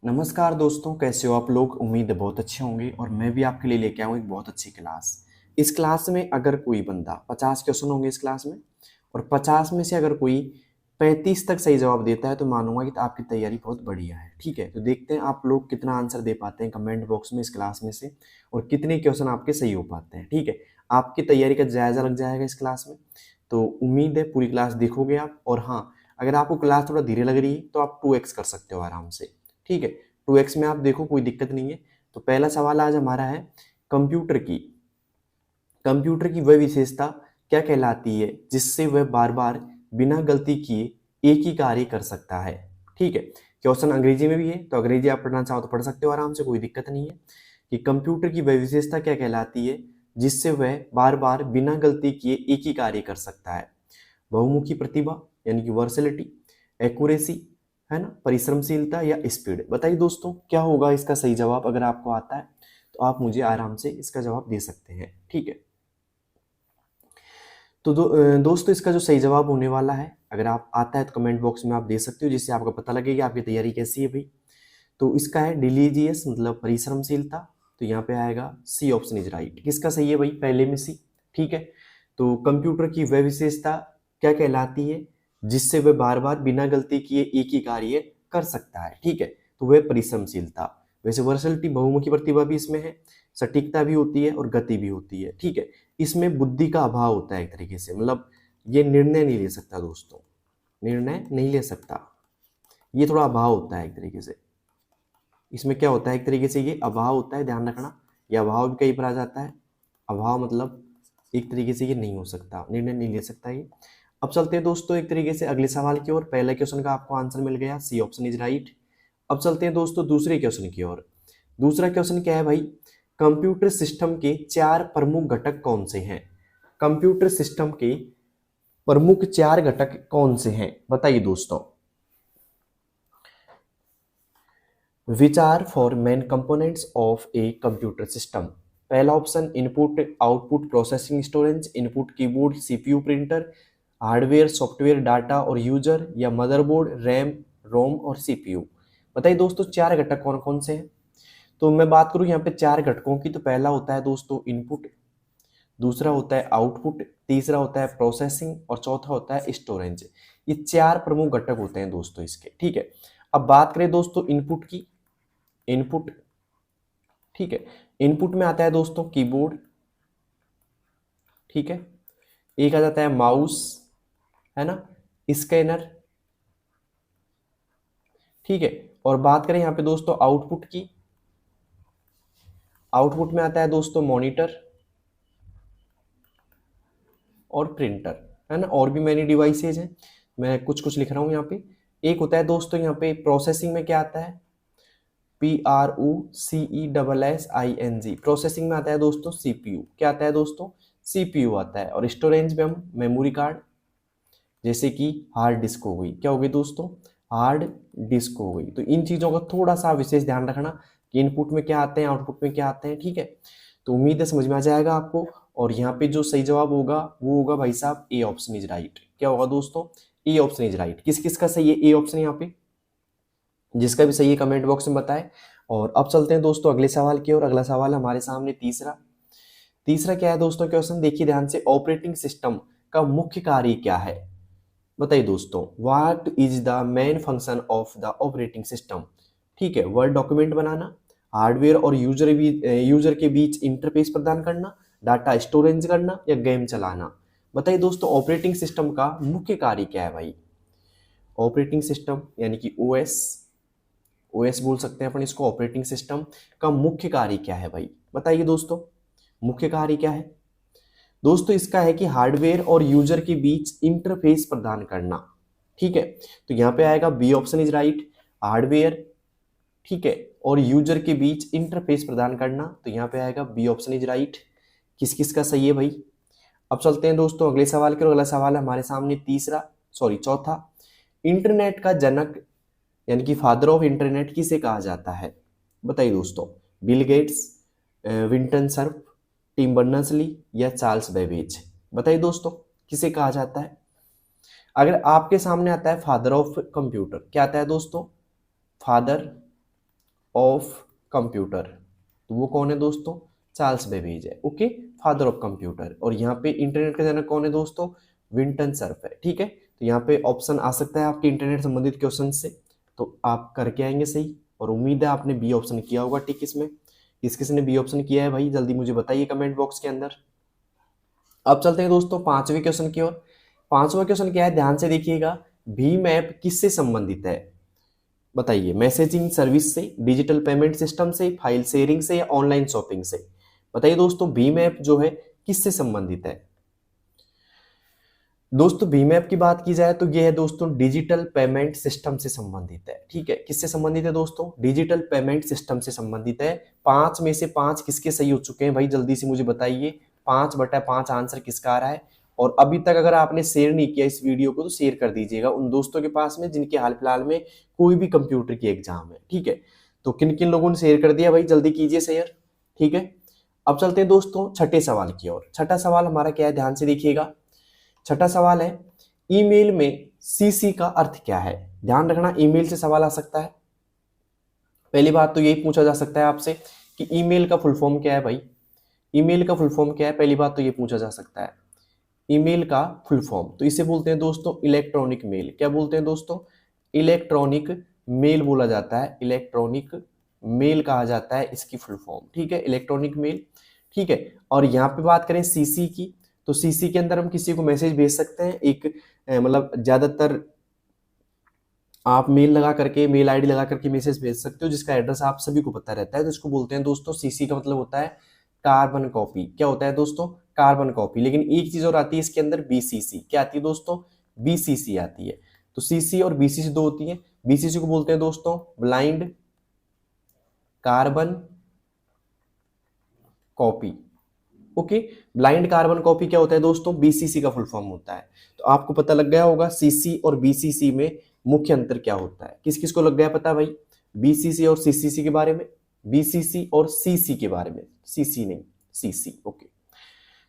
नमस्कार दोस्तों, कैसे हो आप लोग। उम्मीद है बहुत अच्छे होंगे और मैं भी आपके लिए लेके आऊँ एक बहुत अच्छी क्लास। इस क्लास में अगर कोई बंदा 50 क्वेश्चन होंगे इस क्लास में, और 50 में से अगर कोई 35 तक सही जवाब देता है तो मानूंगा कि आपकी तैयारी बहुत बढ़िया है। ठीक है, तो देखते हैं आप लोग कितना आंसर दे पाते हैं कमेंट बॉक्स में इस क्लास में से, और कितने क्वेश्चन आपके सही हो पाते हैं। ठीक है, आपकी तैयारी का जायजा लग जाएगा इस क्लास में। तो उम्मीद है पूरी क्लास देखोगे आप। और हाँ, अगर आपको क्लास थोड़ा धीरे लग रही है तो आप 2x कर सकते हो आराम से। ठीक है, 2x में आप देखो, कोई दिक्कत नहीं है। तो पहला सवाल आज हमारा है, कंप्यूटर की कंप्यूटर की वह विशेषता क्या कहलाती है जिससे वह बार बार बिना गलती किए एक ही कार्य कर सकता है। ठीक है, क्वेश्चन अंग्रेजी में भी है, तो अंग्रेजी आप पढ़ना चाहो तो पढ़ सकते हो आराम से, कोई दिक्कत नहीं है। कि कंप्यूटर की वह विशेषता क्या कहलाती है जिससे वह बार बार बिना गलती किए एक ही कार्य कर सकता है। बहुमुखी प्रतिभा यानी कि वर्सेलिटी, एक्यूरेसी, है ना, परिश्रमशीलता या स्पीड। बताइए दोस्तों क्या होगा इसका सही जवाब। अगर आपको आता है तो आप मुझे आराम से इसका जवाब दे सकते हैं। ठीक है, तो दोस्तों इसका जो सही जवाब होने वाला है, अगर आप आता है तो कमेंट बॉक्स में आप दे सकते हो, जिससे आपको पता लगेगा आपकी तैयारी कैसी है भाई। तो इसका है डिलीजियस, मतलब परिश्रमशीलता। तो यहाँ पे आएगा सी ऑप्शन इज राइट। किसका सही है भाई, पहले में सी। ठीक है, तो कंप्यूटर की वह विशेषता क्या कहलाती है जिससे वह बार बार बिना गलती किए एक ही कार्य कर सकता है। ठीक है, तो वह परिश्रमशीलता। वैसे वर्सलिटी बहुमुखी प्रतिभा भी इसमें है, सटीकता भी होती है और गति भी होती है। ठीक है, इसमें बुद्धि का अभाव होता है एक तरीके से, मतलब ये निर्णय नहीं ले सकता दोस्तों, निर्णय नहीं ले सकता, ये थोड़ा अभाव होता है एक तरीके से। इसमें क्या होता है, एक तरीके से ये अभाव होता है, ध्यान रखना। ये अभाव भी कई बार आ जाता है। अभाव मतलब एक तरीके से ये नहीं हो सकता, निर्णय नहीं ले सकता ये। अब चलते हैं दोस्तों एक तरीके से अगले सवाल की ओर। पहले क्वेश्चन का आपको आंसर मिल गया, सी ऑप्शन इज राइट। अब चलते हैं दोस्तों दूसरे क्वेश्चन की ओर। दूसरा क्वेश्चन क्या है भाई, कंप्यूटर सिस्टम के 4 प्रमुख घटक कौन से हैं। कंप्यूटर सिस्टम के प्रमुख 4 घटक कौन से हैं, बताइए दोस्तों। Which are four main components of a computer system. पहला option input output processing storage, input keyboard CPU printer, hardware software data और यूजर, या मदरबोर्ड रैम रोम और सीपीयू। बताइए दोस्तों 4 घटक कौन कौन से हैं। तो मैं बात करूं यहाँ पे 4 घटकों की, तो पहला होता है दोस्तों इनपुट, दूसरा होता है आउटपुट, तीसरा होता है प्रोसेसिंग और चौथा होता है स्टोरेज। ये 4 प्रमुख घटक होते हैं दोस्तों इसके। ठीक है, अब बात करें दोस्तों इनपुट की। इनपुट, ठीक है, इनपुट में आता है दोस्तों कीबोर्ड, ठीक है, एक आ जाता है माउस, है ना, स्कैनर, ठीक है। और बात करें यहाँ पे दोस्तों आउटपुट की, आउटपुट में आता है दोस्तों मॉनिटर और प्रिंटर, है ना, और भी मैनी डिवाइसेज हैं, मैं कुछ कुछ लिख रहा हूँ यहाँ पे। एक होता है दोस्तों यहाँ पे प्रोसेसिंग में क्या आता है, PROCESSING, प्रोसेसिंग में आता है दोस्तों सीपीयू। क्या आता है दोस्तों, सीपीयू आता है। और स्टोरेज में हम मेमोरी कार्ड, जैसे कि हार्ड डिस्क हो गई। क्या हो गई दोस्तों, हार्ड डिस्क हो गई। तो इन चीजों का थोड़ा सा विशेष ध्यान रखना कि इनपुट में क्या आते हैं आउटपुट में क्या आते हैं। ठीक है, तो उम्मीद है समझ में आ जाएगा आपको। और यहाँ पे जो सही जवाब होगा वो होगा भाई साहब ए ऑप्शन इज राइट। क्या होगा दोस्तों, ए ऑप्शन इज राइट। किस किस का सही है ए ऑप्शन यहाँ पे, जिसका भी सही है कमेंट बॉक्स में बताएं। और अब चलते हैं दोस्तों अगले सवाल की ओर। अगला सवाल हमारे सामने तीसरा। तीसरा क्या है दोस्तों क्वेश्चन, देखिए ध्यान से, ऑपरेटिंग सिस्टम का मुख्य कार्य क्या है। बताइए दोस्तों, what is the main function of the operating system. ठीक है, वर्ड डॉक्यूमेंट बनाना, हार्डवेयर और यूजर के बीच इंटरफेस प्रदान करना, डाटा स्टोरेज करना, या गेम चलाना। बताइए दोस्तों ऑपरेटिंग सिस्टम का मुख्य कार्य क्या है भाई। ऑपरेटिंग सिस्टम यानी कि ओएस, ओएस बोल सकते हैं अपन इसको। ऑपरेटिंग सिस्टम का मुख्य कार्य क्या है भाई, बताइए दोस्तों, मुख्य कार्य क्या है। दोस्तों इसका है कि हार्डवेयर और यूजर के बीच इंटरफेस प्रदान करना। ठीक है, तो यहाँ पे आएगा B option is right, hardware, ठीक है, और यूजर के बीच इंटरफेस प्रदान करना। तो यहाँ पे आएगा बी ऑप्शन इज राइट। किस किस का सही है भाई। अब चलते हैं दोस्तों अगले सवाल के। अगला सवाल है हमारे सामने चौथा। इंटरनेट का जनक यानी कि फादर ऑफ इंटरनेट किसे कहा जाता है। बताइए दोस्तों, Bill Gates, Vinton Cerf, Tim Berners Lee, या चार्ल्स बेबेज। बताइए दोस्तों किसे कहा जाता है। अगर आपके सामने आता है फादर ऑफ कंप्यूटर, क्या आता है दोस्तों, फादर ऑफ कंप्यूटर। तो वो कौन है दोस्तों? चार्ल्स बेबेज है। Okay, father of computer. और यहाँ पे इंटरनेट का जनक कौन है दोस्तों? विंटन सर्फ है। ठीक है, तो यहाँ पे ऑप्शन आ सकता है आपके इंटरनेट संबंधित क्वेश्चन से, तो आप करके आएंगे सही। और उम्मीद है आपने बी ऑप्शन किया होगा टिक इसमें। किस किस ने बी ऑप्शन किया है भाई, जल्दी मुझे बताइए कमेंट बॉक्स के अंदर। अब चलते हैं दोस्तों पांचवें क्वेश्चन की ओर। पांचवा क्वेश्चन क्या है, ध्यान से देखिएगा। भीम ऐप किससे संबंधित है? बताइए, मैसेजिंग सर्विस से, डिजिटल पेमेंट सिस्टम से, फाइल शेयरिंग से, या ऑनलाइन शॉपिंग से? बताइए दोस्तों, भीम ऐप जो है किससे संबंधित है? दोस्तों भीम ऐप की बात की जाए तो यह है दोस्तों डिजिटल पेमेंट सिस्टम से संबंधित है। ठीक है, किससे संबंधित है दोस्तों? डिजिटल पेमेंट सिस्टम से संबंधित है। 5 में से 5 किसके सही हो चुके हैं भाई, जल्दी से मुझे बताइए। 5/5 आंसर किसका आ रहा है? और अभी तक अगर आपने शेयर नहीं किया इस वीडियो को तो शेयर कर दीजिएगा उन दोस्तों के पास में जिनके हाल फिलहाल में कोई भी कंप्यूटर की एग्जाम है। ठीक है, तो किन किन लोगों ने शेयर कर दिया भाई, जल्दी कीजिए शेयर। ठीक है, अब चलते हैं दोस्तों छठे सवाल की ओर। छठा सवाल हमारा क्या है, ध्यान से देखिएगा। छठा सवाल है, ईमेल में सीसी का अर्थ क्या है? ध्यान रखना, ईमेल से सवाल आ सकता है। पहली बात तो यही पूछा जा सकता है आपसे कि ईमेल का फुल फॉर्म क्या है भाई। ईमेल का फुल फॉर्म क्या है, पहली बात तो ये पूछा जा सकता है। ईमेल का फुल फॉर्म तो इसे बोलते हैं दोस्तों इलेक्ट्रॉनिक मेल। क्या बोलते हैं दोस्तों? इलेक्ट्रॉनिक मेल बोला जाता है। इलेक्ट्रॉनिक मेल कहा जाता है इसकी फुल फॉर्म। ठीक है, इलेक्ट्रॉनिक मेल। ठीक है, और यहाँ पे बात करें सीसी की, तो सीसी के अंदर हम किसी को मैसेज भेज सकते हैं। एक मतलब ज्यादातर आप मेल लगा करके, मेल आईडी लगा करके मैसेज भेज सकते हो जिसका एड्रेस आप सभी को पता रहता है, तो इसको बोलते हैं दोस्तों सीसी का मतलब होता है कार्बन कॉपी। क्या होता है दोस्तों? Carbon copy. लेकिन एक चीज और आती है इसके अंदर, बीसीसी। क्या आती है दोस्तों? बीसीसी आती है। तो सीसी और बीसीसी दो होती है। बीसीसी को बोलते हैं दोस्तों blind carbon copy. Okay, blind carbon copy क्या होता है दोस्तों? बीसीसी का फुल फॉर्म होता है। तो आपको पता लग गया होगा सीसी और बीसीसी में मुख्य अंतर क्या होता है। किस किस को लग गया पता भाई, बीसीसी और सीसीसी के बारे में? बीसीसी और सीसी के बारे में, सीसी नहीं सीसी। ओके,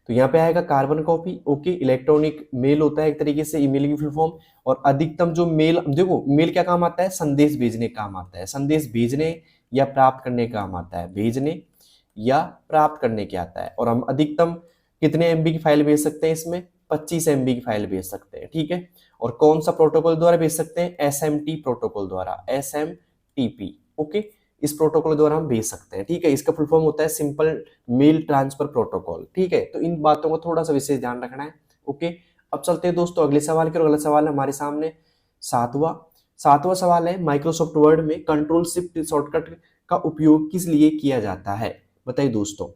तो यहाँ पे आएगा carbon copy. Okay, electronic mail होता है एक तरीके से ईमेल की फुल फॉर्म। और अधिकतम जो मेल, देखो मेल क्या काम आता है? संदेश भेजने का काम आता है। संदेश भेजने या प्राप्त करने का काम आता है। भेजने या प्राप्त करने के आता है। और हम अधिकतम कितने एमबी की फाइल भेज सकते हैं इसमें? 25 एमबी की फाइल भेज सकते हैं। ठीक है, और कौन सा प्रोटोकॉल द्वारा भेज सकते हैं? एसएमटी प्रोटोकॉल द्वारा, एसएमटीपी। ओके, इस प्रोटोकॉल द्वारा हम भेज सकते हैं। ठीक है, इसका फुल फॉर्म होता है सिंपल मेल ट्रांसफर प्रोटोकॉल। ठीक है, तो इन बातों का थोड़ा सा विशेष ध्यान रखना है। ओके, अब चलते हैं दोस्तों अगले सवाल के। अगला सवाल है हमारे सामने सातवां सवाल है, माइक्रोसॉफ्ट वर्ड में कंट्रोल शिफ्ट शॉर्टकट का उपयोग किस लिए किया जाता है? बताइए दोस्तों।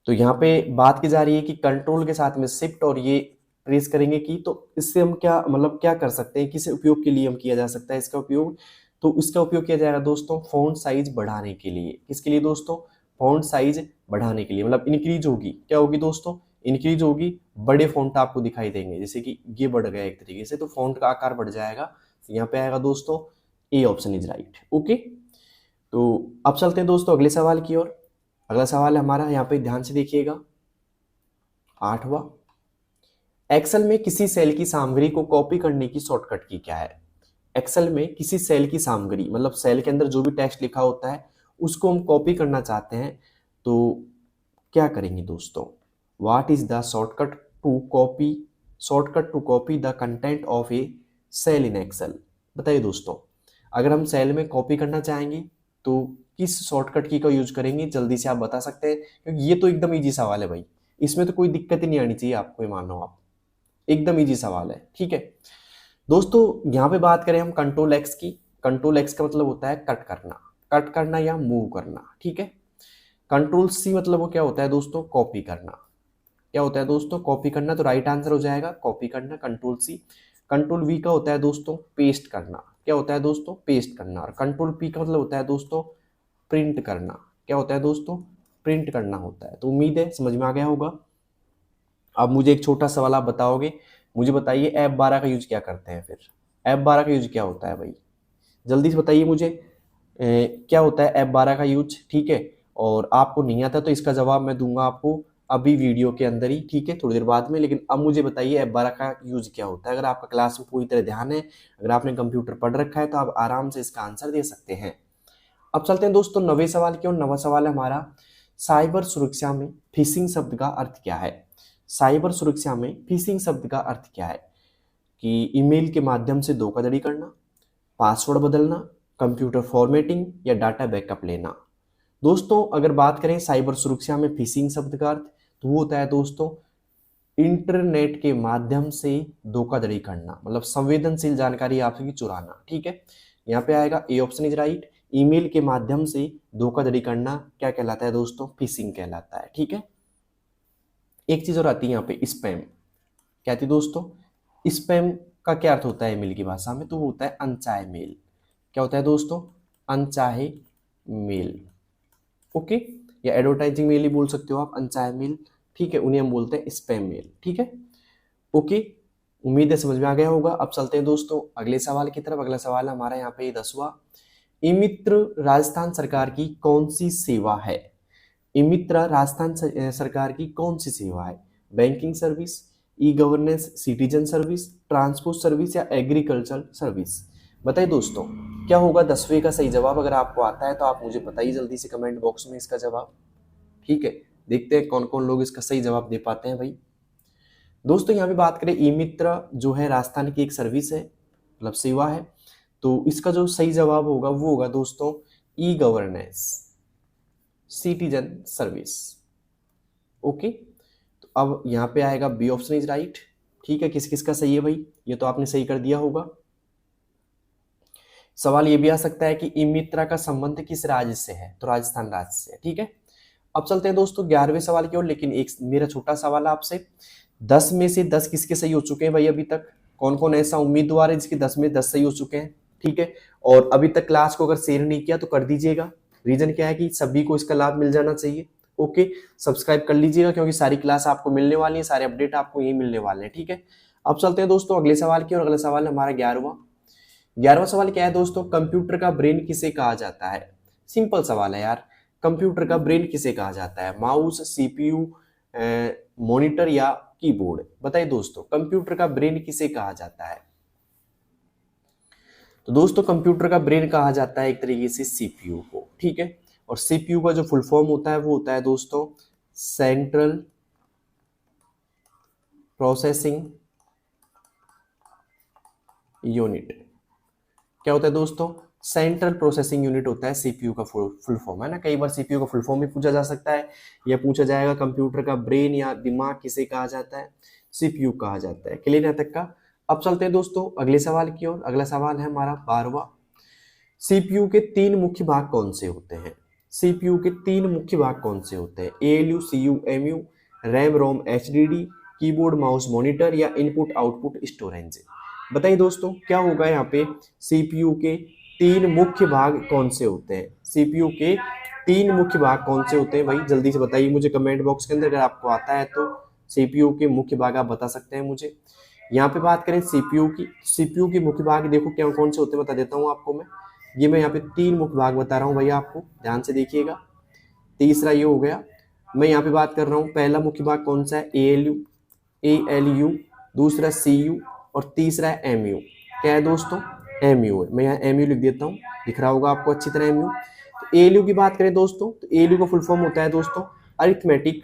तो यहाँ पे बात की जा रही है कि कंट्रोल के साथ में शिफ्ट और ये प्रेस करेंगे की, तो इससे हम क्या मतलब क्या कर सकते हैं, किस उपयोग के लिए हम किया जा सकता है इसका उपयोग? तो इसका उपयोग किया जाएगा दोस्तों फॉन्ट साइज बढ़ाने के लिए। किसके लिए दोस्तों? फॉन्ट साइज बढ़ाने के लिए, मतलब इंक्रीज होगी। क्या होगी दोस्तों? इंक्रीज होगी। बड़े फॉन्ट आपको दिखाई देंगे, जैसे कि ये बढ़ गया एक तरीके से, तो फॉन्ट का आकार बढ़ जाएगा। तो यहाँ पे आएगा दोस्तों ए ऑप्शन इज राइट। ओके, तो अब चलते हैं दोस्तों अगले सवाल की ओर। अगला सवाल है हमारा, यहाँ पे ध्यान से देखिएगा, 8वां। एक्सेल में किसी सेल की सामग्री को कॉपी करने की शॉर्टकट की क्या है? एक्सेल में किसी सेल की सामग्री, मतलब सेल के अंदर जो भी टेक्स्ट लिखा होता है उसको हम कॉपी करना चाहते हैं, तो क्या करेंगे दोस्तों? What is the shortcut to copy the content of a cell in Excel? बताइए दोस्तों, अगर हम सेल में कॉपी करना चाहेंगे तो किस शॉर्टकट की का यूज करेंगे? जल्दी से आप बता सकते हैं, क्योंकि ये तो एकदम इजी सवाल है भाई, इसमें तो कोई दिक्कत ही नहीं आनी चाहिए आपको, ये मानो आप, एकदम इजी सवाल है। ठीक है दोस्तों, यहाँ पे बात करें हम कंट्रोल एक्स की। कंट्रोल एक्स का मतलब होता है कट करना या मूव करना। ठीक है, कंट्रोल सी मतलब वो क्या होता है दोस्तों? कॉपी करना। क्या होता है दोस्तों? कॉपी करना। तो राइट आंसर हो जाएगा कॉपी करना, कंट्रोल सी। कंट्रोल वी का होता है दोस्तों पेस्ट करना। क्या होता है दोस्तों? पेस्ट करना। और कंट्रोल पी का मतलब होता है दोस्तों प्रिंट करना। क्या होता है दोस्तों? प्रिंट करना होता है। तो उम्मीद है समझ में आ गया होगा। अब मुझे एक छोटा सवाल आप बताओगे, मुझे बताइए F12 का यूज क्या करते हैं? फिर F12 का यूज क्या होता है भाई, जल्दी से बताइए मुझे। क्या होता है F12 का यूज? ठीक है, और आपको नहीं आता तो इसका जवाब मैं दूंगा आपको अभी वीडियो के अंदर ही, ठीक है, थोड़ी देर बाद में। लेकिन अब मुझे बताइए F12 का यूज क्या होता है। अगर आपका क्लास में पूरी तरह ध्यान है, अगर आपने कंप्यूटर पढ़ रखा है, तो आप आराम से इसका आंसर दे सकते हैं। अब चलते हैं दोस्तों नवे सवाल की ओर। नवा सवाल है हमारा, साइबर सुरक्षा में फिशिंग शब्द का अर्थ क्या है। साइबर सुरक्षा में फिशिंग शब्द का अर्थ क्या है? कि ईमेल के माध्यम से धोखाधड़ी करना, पासवर्ड बदलना, कंप्यूटर फॉर्मेटिंग या डाटा बैकअप लेना। दोस्तों अगर बात करें साइबर सुरक्षा में फिशिंग शब्द का अर्थ, तो वो होता है दोस्तों इंटरनेट के माध्यम से धोखाधड़ी करना, मतलब संवेदनशील जानकारी आपकी चुराना, ठीक है। यहाँ पे आएगा ए ऑप्शन इज राइट। ईमेल के माध्यम से धोखाधड़ी करना क्या कहलाता है दोस्तों? फिशिंग कहलाता है, ठीक है। एक चीज और आती है यहाँ पे, स्पैम। क्या आती है दोस्तों? स्पैम का क्या अर्थ होता है ईमेल की भाषा में? तो वो होता है अनचाहे मेल। क्या होता है दोस्तों? अनचाहे मेल, ओके। या एडवर्टाइजिंग मेल ही बोल सकते हो आप, अनचाहे मेल, ठीक है, उन्हें हम बोलते हैं स्पैम मेल, ठीक है, ओके। उम्मीद है समझ में आ गया होगा। अब चलते हैं दोस्तों अगले सवाल की तरफ। अगला सवाल है हमारा यहाँ पे 10वां। ई मित्र राजस्थान सरकार की कौन सी सेवा है? ई मित्र राजस्थान सरकार की कौन सी सेवा है? Banking service, e governance, citizen service, transport service या एग्रीकल्चर सर्विस? बताइए दोस्तों क्या होगा 10वें का सही जवाब? अगर आपको आता है तो आप मुझे बताइए जल्दी से कमेंट बॉक्स में इसका जवाब, ठीक है। देखते हैं कौन कौन लोग इसका सही जवाब दे पाते हैं भाई। दोस्तों यहाँ पे बात करें, ई मित्र जो है राजस्थान की एक सर्विस है, मतलब सेवा है। तो इसका जो सही जवाब होगा वो होगा दोस्तों e governance, citizen service, okay. तो अब यहाँ पे आएगा बी ऑप्शन इज राइट, ठीक है। किस किस का सही है भाई? ये तो आपने सही कर दिया होगा। सवाल ये भी आ सकता है कि ई मित्रा का संबंध किस राज्य से है? तो राजस्थान राज्य से, ठीक है। अब चलते हैं दोस्तों 11वें सवाल की ओर। लेकिन एक मेरा छोटा सवाल है आपसे, 10 में से 10 किसके सही हो चुके हैं भाई अभी तक? कौन कौन ऐसा उम्मीदवार है जिसके 10 में 10 सही हो चुके हैं, ठीक है। और अभी तक क्लास को अगर शेयर नहीं किया तो कर दीजिएगा। रीजन क्या है कि सभी को इसका लाभ मिल जाना चाहिए, ओके। सब्सक्राइब कर लीजिएगा क्योंकि सारी क्लास आपको मिलने वाली है, सारे अपडेट आपको यही मिलने वाले हैं, ठीक है। अब चलते हैं दोस्तों अगले सवाल की ओर। अगला सवाल हमारा 11वां सवाल क्या है दोस्तों? कंप्यूटर का ब्रेन किसे कहा जाता है? सिंपल सवाल है यार, कंप्यूटर का ब्रेन किसे कहा जाता है? माउस, सीपीयू, मॉनिटर या कीबोर्ड? बताइए दोस्तों कंप्यूटर का ब्रेन किसे कहा जाता है? तो दोस्तों कंप्यूटर का ब्रेन कहा जाता है एक तरीके से सीपीयू को, ठीक है। और सीपीयू का जो फुल फॉर्म होता है वो होता है दोस्तों सेंट्रल प्रोसेसिंग यूनिट। क्या होता है दोस्तों? सेंट्रल प्रोसेसिंग यूनिट होता है सीपीयू का फुल फॉर्म, है ना। कई बार सीपीयू का फुल फॉर्म भी पूछा जा सकता है, या पूछा जाएगा कंप्यूटर का ब्रेन या दिमाग किसे कहा जाता है? सीपीयू कहा जाता है। क्लियर यहाँ तक का? अब चलते हैं दोस्तों अगले सवाल की ओर। अगला सवाल है हमारा 12वां। सीपीयू के 3 मुख्य भाग कौन से होते हैं? सीपीयू के 3 मुख्य भाग कौन से होते हैं? ALU, CU, MU, RAM ROM HDD, keyboard mouse monitor या इनपुट आउटपुट स्टोरेज? बताइए दोस्तों क्या होगा यहाँ पे? सीपीयू के 3 मुख्य भाग कौन से होते हैं? सीपीयू के 3 मुख्य भाग कौन से होते हैं भाई? जल्दी से बताइए मुझे कमेंट बॉक्स के अंदर, अगर आपको आता है तो सीपीयू के मुख्य भाग आप बता सकते हैं मुझे। यहाँ पे बात करें सीपीयू की मुख्य भाग देखो क्या कौन से होते हैं, बता देता हूँ आपको मैं। ये मैं यहाँ पे 3 मुख्य भाग बता रहा हूँ भैया, आपको ध्यान से देखिएगा। तीसरा ये हो गया। मैं यहाँ पे बात कर रहा हूँ पहला मुख्य भाग कौन सा है? एएलयू, दूसरा सीयू और तीसरा है एमयू। क्या है दोस्तों? एमयू है। मैं यहाँ एमयू लिख देता हूँ, दिख रहा होगा आपको अच्छी तरह एमयू। तो एएलयू की बात करें दोस्तों, तो एएलयू का फुल फॉर्म होता है दोस्तों arithmetic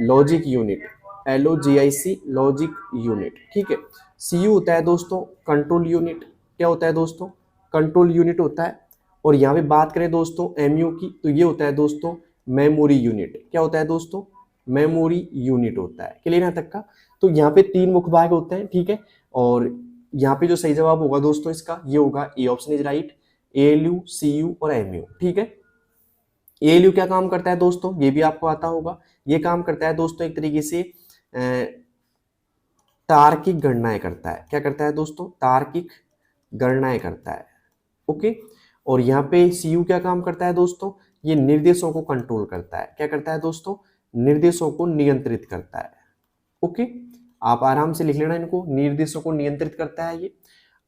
logic unit, LOGIC logic unit, ठीक है। सीयू होता है दोस्तों कंट्रोल यूनिट। क्या होता है दोस्तों? कंट्रोल यूनिट होता है। और यहाँ पे बात करें दोस्तों एमयू की, तो ये होता है दोस्तों मेमोरी यूनिट। क्या होता है दोस्तों? मेमोरी यूनिट होता है। क्लियर यहाँ तक का? तो यहाँ पे 3 मुख्य भाग होते हैं, ठीक है। और यहाँ पे जो सही जवाब होगा दोस्तों इसका, ये होगा A option is right, ALU, CU और एमयू, ठीक है। एएलयू क्या काम करता है दोस्तों? ये भी आपको आता होगा। ये काम करता है दोस्तों एक तरीके से तार्किक गणनाएं करता है। क्या करता है दोस्तों? तार्किक गणनाएं करता है, ओके। और यहाँ पे सीयू क्या काम करता है दोस्तों? ये निर्देशों को कंट्रोल करता है। क्या करता है दोस्तों? निर्देशों को नियंत्रित करता है, ओके। आप आराम से लिख लेना इनको, निर्देशों को नियंत्रित करता है ये।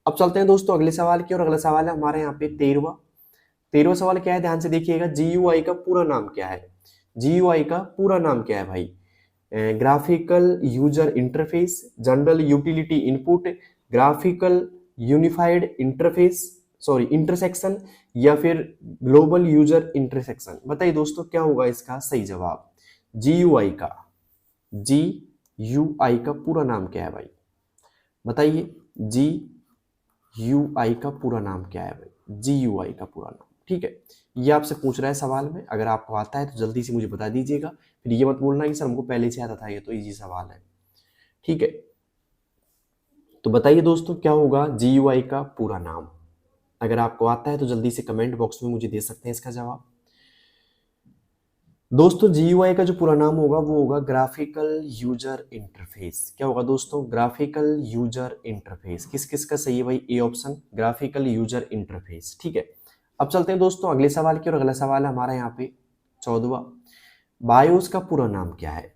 अब चलते हैं दोस्तों अगले सवाल की और। अगला सवाल है हमारे यहाँ पे 13वां। 13वां सवाल क्या है, ध्यान से देखिएगा, GUI का पूरा नाम क्या है? GUI का पूरा नाम क्या है भाई? Graphical user interface, general utility input, graphical unified interface, sorry intersection, या फिर ग्लोबल यूजर इंटरसेक्शन? बताइए दोस्तों क्या होगा इसका सही जवाब? GUI का, GUI का पूरा नाम क्या है भाई? बताइए, GUI का पूरा नाम क्या है भाई? GUI का पूरा नाम, ठीक है, ये आपसे पूछ रहा है सवाल में। अगर आपको आता है तो जल्दी से मुझे बता दीजिएगा, फिर ये मत बोलना कि सर हमको पहले से आता था, ये तो इजी सवाल है, ठीक है। तो बताइए दोस्तों क्या होगा GUI का पूरा नाम? अगर आपको आता है तो जल्दी से कमेंट बॉक्स में मुझे दे सकते हैं इसका जवाब। दोस्तों GUI का जो पूरा नाम होगा वो होगा ग्राफिकल यूजर इंटरफेस। क्या होगा दोस्तों? Graphical user interface. किस किस का सही है भाई? A option, graphical user interface, ठीक है। अब चलते हैं दोस्तों अगले सवाल की, और अगला सवाल है हमारा यहाँ पे 14वां। बायोस का पूरा नाम क्या है?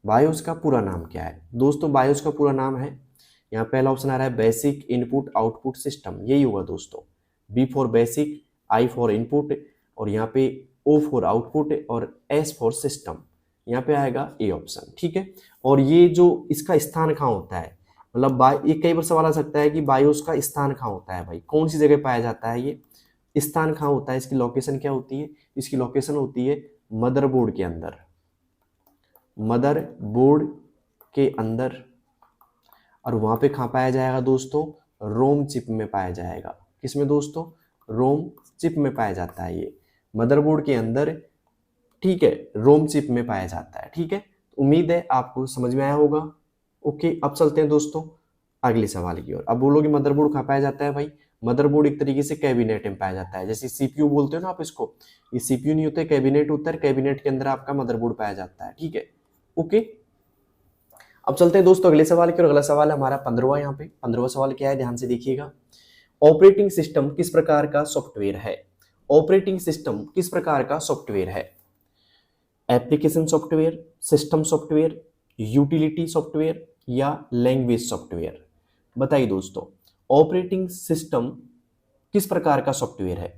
बायोस का पूरा नाम क्या है दोस्तों? बायोस का पूरा नाम है, यहाँ पहला ऑप्शन आ रहा है बेसिक इनपुट आउटपुट सिस्टम, यही होगा दोस्तों। B for basic, I for input, और यहाँ पे O फॉर आउटपुट, और S फॉर सिस्टम, यहाँ पे आएगा ए ऑप्शन, ठीक है। और ये जो इसका स्थान कहाँ होता है, मतलब ये कई बार सवाल आ सकता है कि बायोस का स्थान कहाँ होता है भाई, कौन सी जगह पाया जाता है ये, स्थान कहाँ होता है, इसकी लोकेशन क्या होती है? इसकी लोकेशन होती है मदरबोर्ड के अंदर, मदरबोर्ड के अंदर। और वहां पे कहाँ पाया जाएगा दोस्तों? रोम चिप में पाया जाएगा। किसमें दोस्तों? रोम चिप में पाया जाता है ये, मदरबोर्ड के अंदर, ठीक है, रोम चिप में पाया जाता है, ठीक है। उम्मीद है आपको समझ में आया होगा। ओके, अब चलते हैं दोस्तों अगले सवाल की ओर। अब बोलोगे मदरबोर्ड कहाँ पाया जाता है भाई? मदरबोर्ड एक तरीके से कैबिनेट में पाया जाता है, जैसे CPU बोलते हो ना आप इसको, ये CPU नहीं होता है, कैबिनेट होता है, कैबिनेट के अंदर आपका मदरबोर्ड पाया जाता है, ठीक है। ओके, अब चलते हैं दोस्तों अगले सवाल की ओर। अगला सवाल है हमारा 15वां। यहाँ पे 15वां सवाल क्या है, ध्यान से देखिएगा। ऑपरेटिंग सिस्टम किस प्रकार का सॉफ्टवेयर है? ऑपरेटिंग सिस्टम किस प्रकार का सॉफ्टवेयर है? Application software, system software, utility software, या लैंग्वेज सॉफ्टवेयर? बताइए दोस्तों ऑपरेटिंग सिस्टम किस प्रकार का सॉफ्टवेयर है?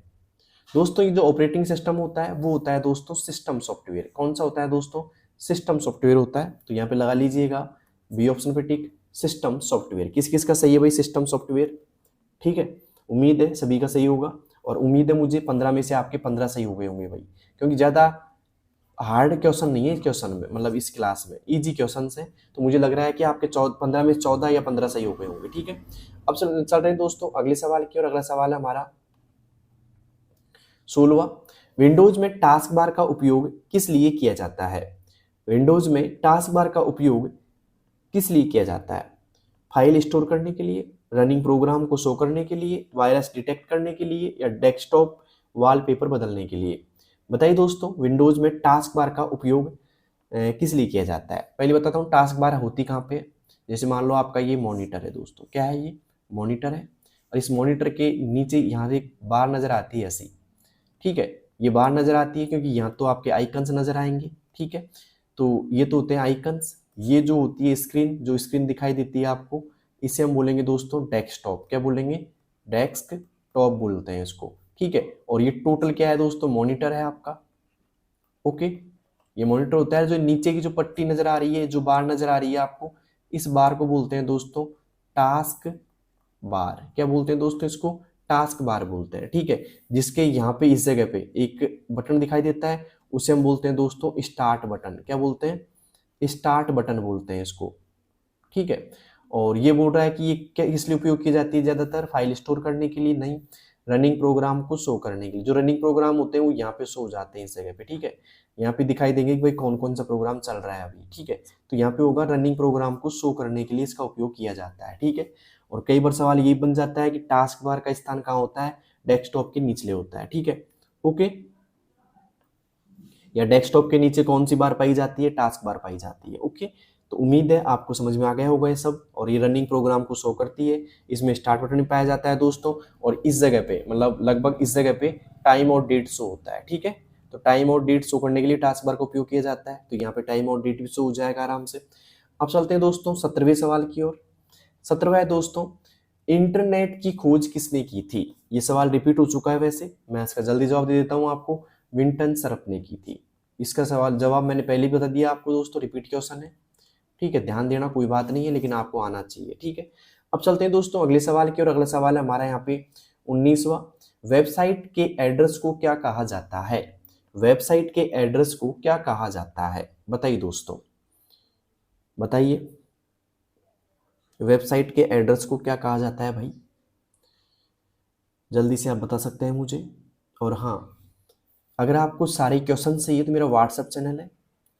दोस्तों ये जो ऑपरेटिंग सिस्टम होता है वो होता है दोस्तों सिस्टम सॉफ्टवेयर। कौन सा होता है दोस्तों? सिस्टम सॉफ्टवेयर होता है। तो यहाँ पे लगा लीजिएगा बी ऑप्शन पे टिक, सिस्टम सॉफ्टवेयर। किस किस का सही है भाई सिस्टम सॉफ्टवेयर? ठीक है, उम्मीद है सभी का सही होगा, और उम्मीद है मुझे 15 में से आपके 15 सही हो गए होंगे भाई, क्योंकि ज़्यादा हार्ड क्वेश्चन नहीं है इस क्वेश्चन में, मतलब इस क्लास में इजी क्वेश्चन है। तो मुझे लग रहा है कि आपके 15 में 14 या 15 सही हो गए होंगे, ठीक है। अब चल रहे हैं दोस्तों अगले सवाल की, और अगला सवाल है हमारा 16वां। विंडोज में टास्क बार का उपयोग किस लिए किया जाता है? विंडोज में टास्क बार का उपयोग किस लिए किया जाता है? फाइल स्टोर करने के लिए, रनिंग प्रोग्राम को शो करने के लिए, वायरस डिटेक्ट करने के लिए, या डेस्कटॉप वॉलपेपर बदलने के लिए? बताइए दोस्तों विंडोज में टास्क बार का उपयोग किस लिए किया जाता है? पहले बताता हूँ टास्क बार होती कहाँ पे। जैसे मान लो आपका ये मॉनिटर है दोस्तों, क्या है ये? मॉनिटर है, और इस मॉनिटर के नीचे यहाँ एक बार नजर आती है ऐसी, ठीक है, ये बार नजर आती है क्योंकि यहाँ तो आपके आइकन्स नजर आएंगे, ठीक है। तो ये तो होते हैं आइकन्स। ये जो होती है स्क्रीन, जो स्क्रीन दिखाई देती है आपको, इसे हम बोलेंगे दोस्तों डेस्कटॉप। क्या बोलेंगे? डेस्कटॉप बोलते हैं इसको, ठीक है। और ये टोटल क्या है दोस्तों? मॉनिटर है आपका। ओके, ये मॉनिटर होता है। जो नीचे की जो पट्टी नजर आ रही है, जो बार नजर आ रही है आपको, इस बार को बोलते हैं दोस्तों टास्क बार। क्या बोलते हैं दोस्तों इसको? टास्क बार बोलते हैं, ठीक है। जिसके यहाँ पे इस जगह पे एक बटन दिखाई देता है, उसे हम बोलते हैं दोस्तों स्टार्ट बटन। क्या बोलते हैं? स्टार्ट बटन बोलते हैं इसको, ठीक है। और ये बोल रहा है कि ये क्या किस लिए उपयोग की जाती है? ज्यादातर फाइल स्टोर करने के लिए नहीं, रनिंग प्रोग्राम को शो करने के लिए। जो रनिंग प्रोग्राम होते हैं वो यहाँ पे शो हो जाते हैं इस जगह पे, ठीक है। यहाँ पे दिखाई देंगे कि भाई कौन कौन सा प्रोग्राम चल रहा है अभी, ठीक है। तो यहाँ पे होगा रनिंग प्रोग्राम को शो करने के लिए इसका उपयोग किया जाता है, ठीक है। और कई बार सवाल ये बन जाता है कि टास्क बार का स्थान कहाँ होता है? डेस्कटॉप के निचले होता है, ठीक है। ओके, या डेस्कटॉप के नीचे कौन सी बार पाई जाती है? टास्क बार पाई जाती है। ओके, तो उम्मीद है आपको समझ में आ गया होगा ये सब। और ये रनिंग प्रोग्राम को शो करती है, इसमें स्टार्ट बटन पाया जाता है दोस्तों, और इस जगह पे मतलब लगभग इस जगह पे टाइम और डेट शो होता है, ठीक है। तो टाइम और डेट शो करने के लिए टास्क बार का उपयोग किया जाता है। तो यहाँ पे टाइम और डेट भी शो हो जाएगा आराम से। अब चलते हैं दोस्तों 17वें सवाल की ओर। 17वां है दोस्तों, इंटरनेट की खोज किसने की थी? ये सवाल रिपीट हो चुका है, वैसे मैं इसका जल्दी जवाब दे देता हूँ आपको। विंटन सर्फ ने की थी। इसका सवाल जवाब मैंने पहले भी बता दिया आपको दोस्तों, रिपीट क्वेश्चन है, ठीक है, ध्यान देना, कोई बात नहीं है, लेकिन आपको आना चाहिए, ठीक है। अब चलते हैं दोस्तों अगले सवाल की ओर। अगला सवाल है हमारा यहाँ पे 19वां। वेबसाइट के एड्रेस को क्या कहा जाता है? वेबसाइट के एड्रेस को क्या कहा जाता है, बताइए दोस्तों, बताइए, वेबसाइट के एड्रेस को क्या कहा जाता है भाई? जल्दी से आप बता सकते हैं मुझे। और हाँ, अगर आपको सारे क्वेश्चन चाहिए तो मेरा व्हाट्सअप चैनल है।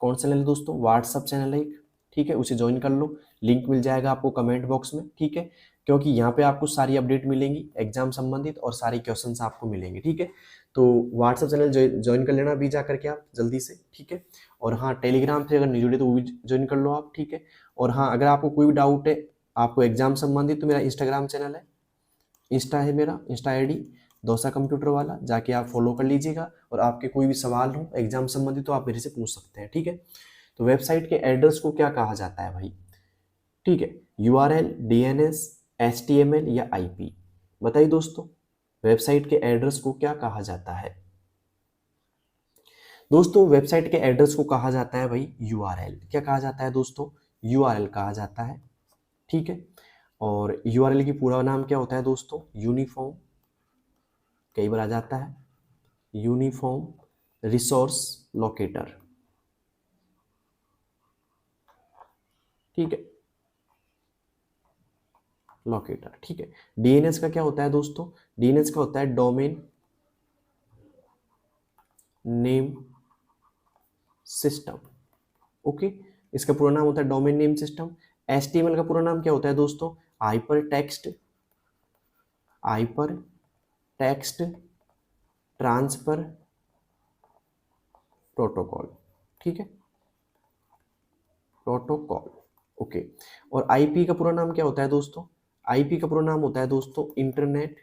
कौन सा चैनल है दोस्तों? व्हाट्सअप चैनल है एक, ठीक है, उसे ज्वाइन कर लो, लिंक मिल जाएगा आपको कमेंट बॉक्स में, ठीक है, क्योंकि यहाँ पे आपको सारी अपडेट मिलेंगी एग्जाम संबंधित और सारी क्वेश्चंस आपको मिलेंगे, ठीक है। तो व्हाट्सअप चैनल ज्वाइन कर लेना अभी जा करके आप जल्दी से, ठीक है। और हाँ, टेलीग्राम से अगर नहीं जुड़े तो वो भी ज्वाइन कर लो आप, ठीक है। और हाँ, अगर आपको कोई भी डाउट है आपको एग्जाम संबंधित तो मेरा इंस्टाग्राम चैनल है, इंस्टा है मेरा, इंस्टा आईडी दोसा कंप्यूटर वाला, जाके आप फॉलो कर लीजिएगा। और आपके कोई भी सवाल हो एग्जाम संबंधित तो आप मेरे से पूछ सकते हैं, ठीक है। तो वेबसाइट के एड्रेस को क्या कहा जाता है भाई? ठीक है, यूआरएल, डीएनएस, एचटीएमएल या आईपी? बताइए दोस्तों, वेबसाइट के एड्रेस को क्या कहा जाता है? दोस्तों वेबसाइट के एड्रेस को कहा जाता है भाई यूआरएल। क्या कहा जाता है दोस्तों? यूआरएल कहा जाता है, ठीक है। और यूआरएल की पूरा नाम क्या होता है दोस्तों? यूनिफॉर्म, कई बार आ जाता है, यूनिफॉर्म रिसोर्स लोकेटर, ठीक है, लोकेटर, ठीक है। डीएनएस का क्या होता है दोस्तों? डीएनएस का होता है डोमेन नेम सिस्टम, ओके, इसका पूरा नाम होता है डोमेन नेम सिस्टम। एचटीएमएल का पूरा नाम क्या होता है दोस्तों? हाइपर टेक्स्ट ट्रांसफर प्रोटोकॉल, ठीक है, प्रोटोकॉल, ओके। और आईपी का पूरा नाम क्या होता है दोस्तों? आईपी का पूरा नाम होता है दोस्तों इंटरनेट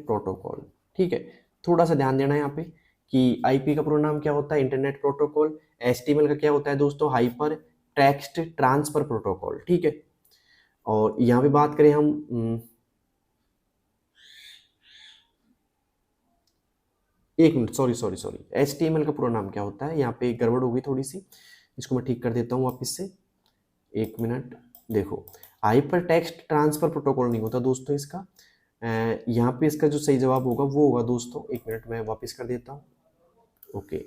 प्रोटोकॉल, ठीक है। थोड़ा सा ध्यान देना है यहाँ पे कि आईपी का पूरा नाम क्या होता है? Internet protocol. एचटीएमएल का क्या होता है दोस्तों? हाइपर टेक्स्ट ट्रांसफर प्रोटोकॉल, ठीक है। और यहाँ पे बात करें हम, एक मिनट, सॉरी, एचटीएमएल का पूरा नाम क्या होता है? यहाँ पे गड़बड़ होगी थोड़ी सी, इसको मैं ठीक कर देता हूँ वापस से, एक मिनट। देखो, हाइपर टेक्स्ट ट्रांसफर प्रोटोकॉल नहीं होता दोस्तों इसका, यहाँ पे इसका जो सही जवाब होगा वो होगा दोस्तों, एक मिनट मैं वापस कर देता हूँ, ओके।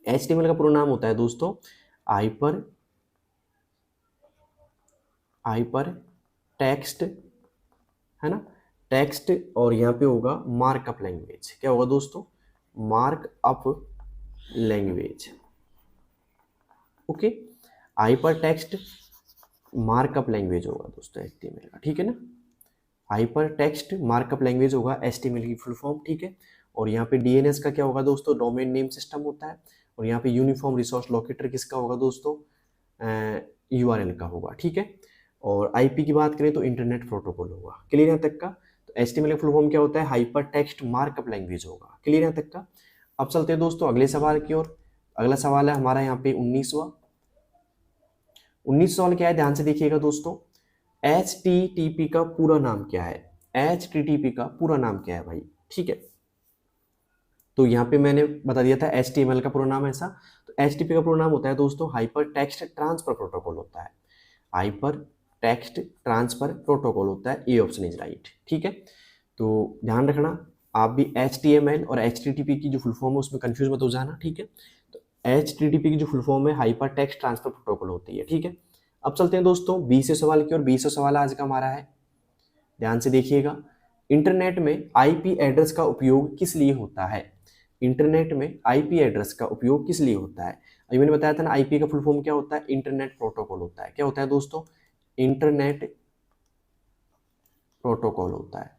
एचटीएमएल का पूरा नाम होता है दोस्तों हाइपर टेक्स्ट, है ना, टेक्स्ट, और यहाँ पे होगा मार्कअप लैंग्वेज। क्या होगा दोस्तों? Markup language, okay. Hyper text markup language होगा दोस्तों एचटीएमएल का, ठीक है ना। हाइपर टेक्स्ट मार्कअप लैंग्वेज होगा एचटीएमएल की फुल फॉर्म, ठीक है। और यहाँ पे डीएनएस का क्या होगा दोस्तों? डोमेन नेम सिस्टम होता है। और यहाँ पे यूनिफॉर्म रिसोर्स लोकेटर किसका होगा दोस्तों? यूआरएल का होगा, ठीक है। और आईपी की बात करें तो इंटरनेट प्रोटोकॉल होगा। क्लियर यहाँ तक का? तो एचटीएमएल का फुल फॉर्म क्या होता है? हाइपर टेक्स्ट मार्कअप लैंग्वेज होगा। क्लियर यहाँ तक का? अब चलते हैं दोस्तों अगले सवाल की ओर। अगला सवाल है हमारा यहाँ पे 19वां। 19 सवाल क्या है, ध्यान से देखिएगा दोस्तों। HTTP का पूरा नाम क्या है? HTTP का पूरा नाम क्या है भाई? ठीक है, तो यहाँ पे मैंने बता दिया था HTML का पूरा नाम ऐसा। तो HTTP का पूरा नाम होता है दोस्तों हाइपर टेक्स्ट ट्रांसफर प्रोटोकॉल होता है। हाइपर टेक्स्ट ट्रांसफर प्रोटोकॉल होता है, ए ऑप्शन इज राइट, ठीक है। तो ध्यान रखना, आप भी HTML और HTTP की जो फुल फॉर्म है उसमें कंफ्यूज मत हो जाना, ठीक है। तो HTTP की जो फुल फॉर्म है हाइपर टेक्स्ट ट्रांसफर प्रोटोकॉल होती है, ठीक है। अब चलते हैं दोस्तों 20वें सवाल की ओर। 20वां सवाल आज का हमारा है, ध्यान से देखिएगा। इंटरनेट में आईपी एड्रेस का उपयोग किस लिए होता है? इंटरनेट में आईपी एड्रेस का उपयोग किस लिए होता है? अभी मैंने बताया था ना, आईपी का फुल फॉर्म क्या होता है? इंटरनेट प्रोटोकॉल होता है। क्या होता है दोस्तों? इंटरनेट प्रोटोकॉल होता है।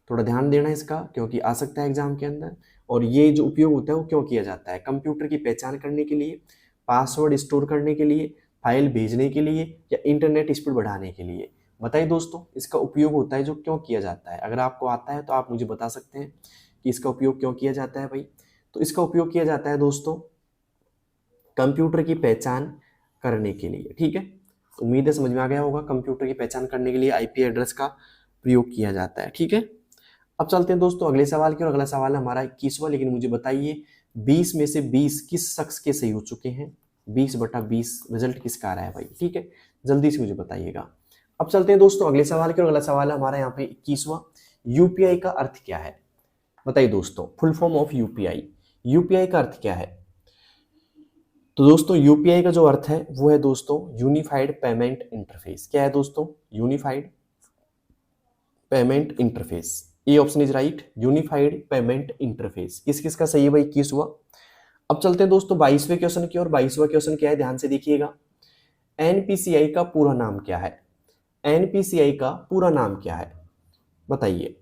थोड़ा ध्यान देना इसका, क्योंकि आ सकता है एग्जाम के अंदर। और ये जो उपयोग होता है वो क्यों किया जाता है? कंप्यूटर की पहचान करने के लिए, पासवर्ड स्टोर करने के लिए, फाइल भेजने के लिए, या इंटरनेट स्पीड बढ़ाने के लिए? बताइए दोस्तों, इसका उपयोग होता है जो क्यों किया जाता है? अगर आपको आता है तो आप मुझे बता सकते हैं कि इसका उपयोग क्यों किया जाता है भाई। तो इसका उपयोग किया जाता है दोस्तों कंप्यूटर की पहचान करने के लिए, ठीक है। उम्मीद है समझ में आ गया होगा। कंप्यूटर की पहचान करने के लिए आईपी एड्रेस का प्रयोग किया जाता है, ठीक है। अब चलते हैं दोस्तों अगले सवाल की ओर। अगला सवाल है हमारा 21वां। लेकिन मुझे बताइए 20 में से 20 किस शख्स के सही हो चुके हैं? 20/20 रिजल्ट किसका आ रहा है भाई, ठीक है, जल्दी से मुझे बताइएगा। अब चलते हैं दोस्तों अगले सवाल की ओर। अगला सवाल है हमारा यहाँ पे 21वां। यूपीआई का अर्थ क्या है? बताइए दोस्तों, full form of UPI. UPI का अर्थ क्या है? तो दोस्तों यूपीआई का जो अर्थ है वो है दोस्तों यूनिफाइड पेमेंट इंटरफेस। क्या है दोस्तों? Unified payment interface. A option is right, unified payment interface. किस किस का सही है भाई? 21वां। अब चलते हैं दोस्तों 22वें क्वेश्चन की ओर। 22वां क्वेश्चन क्या है, ध्यान से देखिएगा। एनपीसीआई का पूरा नाम क्या है? एनपीसीआई का पूरा नाम क्या है? बताइए।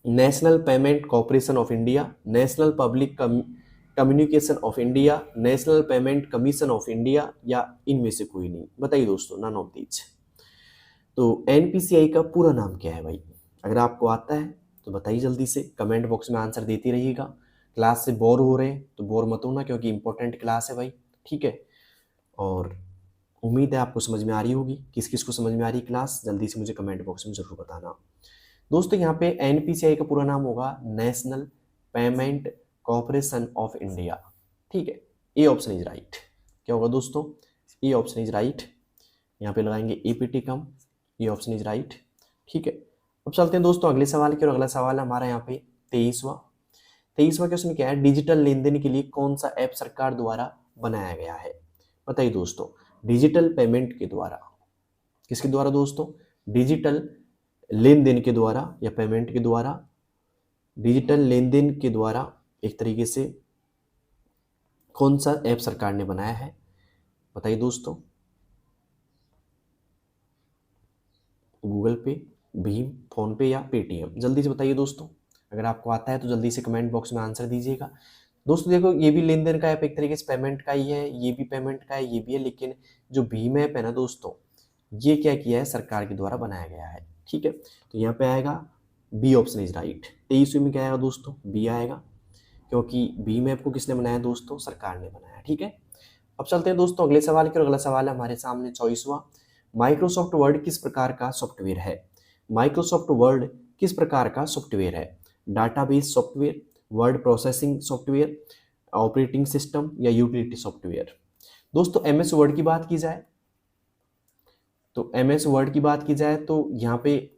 National payment corporation of India, national public communication of India, national payment commission of India, या इनमें से कोई नहीं? बताइए दोस्तों, नन ऑफ दीज। तो एनपीसीआई का पूरा नाम क्या है भाई? अगर आपको आता है तो बताइए जल्दी से, कमेंट बॉक्स में आंसर देते रहिएगा। क्लास से बोर हो रहे हैं तो बोर मत होना, क्योंकि इंपॉर्टेंट क्लास है भाई, ठीक है। और उम्मीद है आपको समझ में आ रही होगी। किस किस को समझ में आ रही क्लास, जल्दी से मुझे कमेंट बॉक्स में जरूर बताना। दोस्तों यहाँ पे एनपीसीआई का पूरा नाम होगा national payment corporation of India, ठीक है। ए ऑप्शन इज राइट। क्या होगा दोस्तों? ए ऑप्शन इज राइट। यहाँ पे लगाएंगे एपीटी कम, ये ऑप्शन इज राइट, ठीक है। अब चलते हैं दोस्तों अगले सवाल की ओर। अगला सवाल है हमारा यहाँ पे 23वां। 23वां क्वेश्चन क्या है? डिजिटल लेन देन के लिए कौन सा ऐप सरकार द्वारा बनाया गया है? बताइए दोस्तों। डिजिटल पेमेंट के द्वारा, किसके द्वारा दोस्तों? डिजिटल लेन देन के द्वारा या पेमेंट के द्वारा, डिजिटल लेन देन के द्वारा एक तरीके से कौन सा ऐप सरकार ने बनाया है? बताइए दोस्तों। गूगल पे, भीम, फोन पे या पेटीएम? जल्दी से बताइए दोस्तों। अगर आपको आता है तो जल्दी से कमेंट बॉक्स में आंसर दीजिएगा। दोस्तों देखो, ये भी लेन देन का ऐप एक तरीके से पेमेंट का ही है, ये भी पेमेंट का है, ये भी है, लेकिन जो भीम ऐप है ना दोस्तों, ये क्या किया है? सरकार के द्वारा बनाया गया है, ठीक है। तो यहाँ पे आएगा बी ऑप्शन इज राइट। 23 में क्या आएगा दोस्तों? बी आएगा, क्योंकि भीम ऐप को किसने बनाया दोस्तों? सरकार ने बनाया, ठीक है। अब चलते हैं दोस्तों अगले सवाल की ओर। अगला सवाल है हमारे सामने 24वां। माइक्रोसॉफ्ट वर्ड किस प्रकार का सॉफ्टवेयर है? माइक्रोसॉफ्ट वर्ड किस प्रकार का सॉफ्टवेयर है? Database software, word processing software, operating system या यूटिलिटी सॉफ्टवेयर? दोस्तों एमएस वर्ड की बात की जाए तो एमएस वर्ड की बात की जाए तो यहाँ पे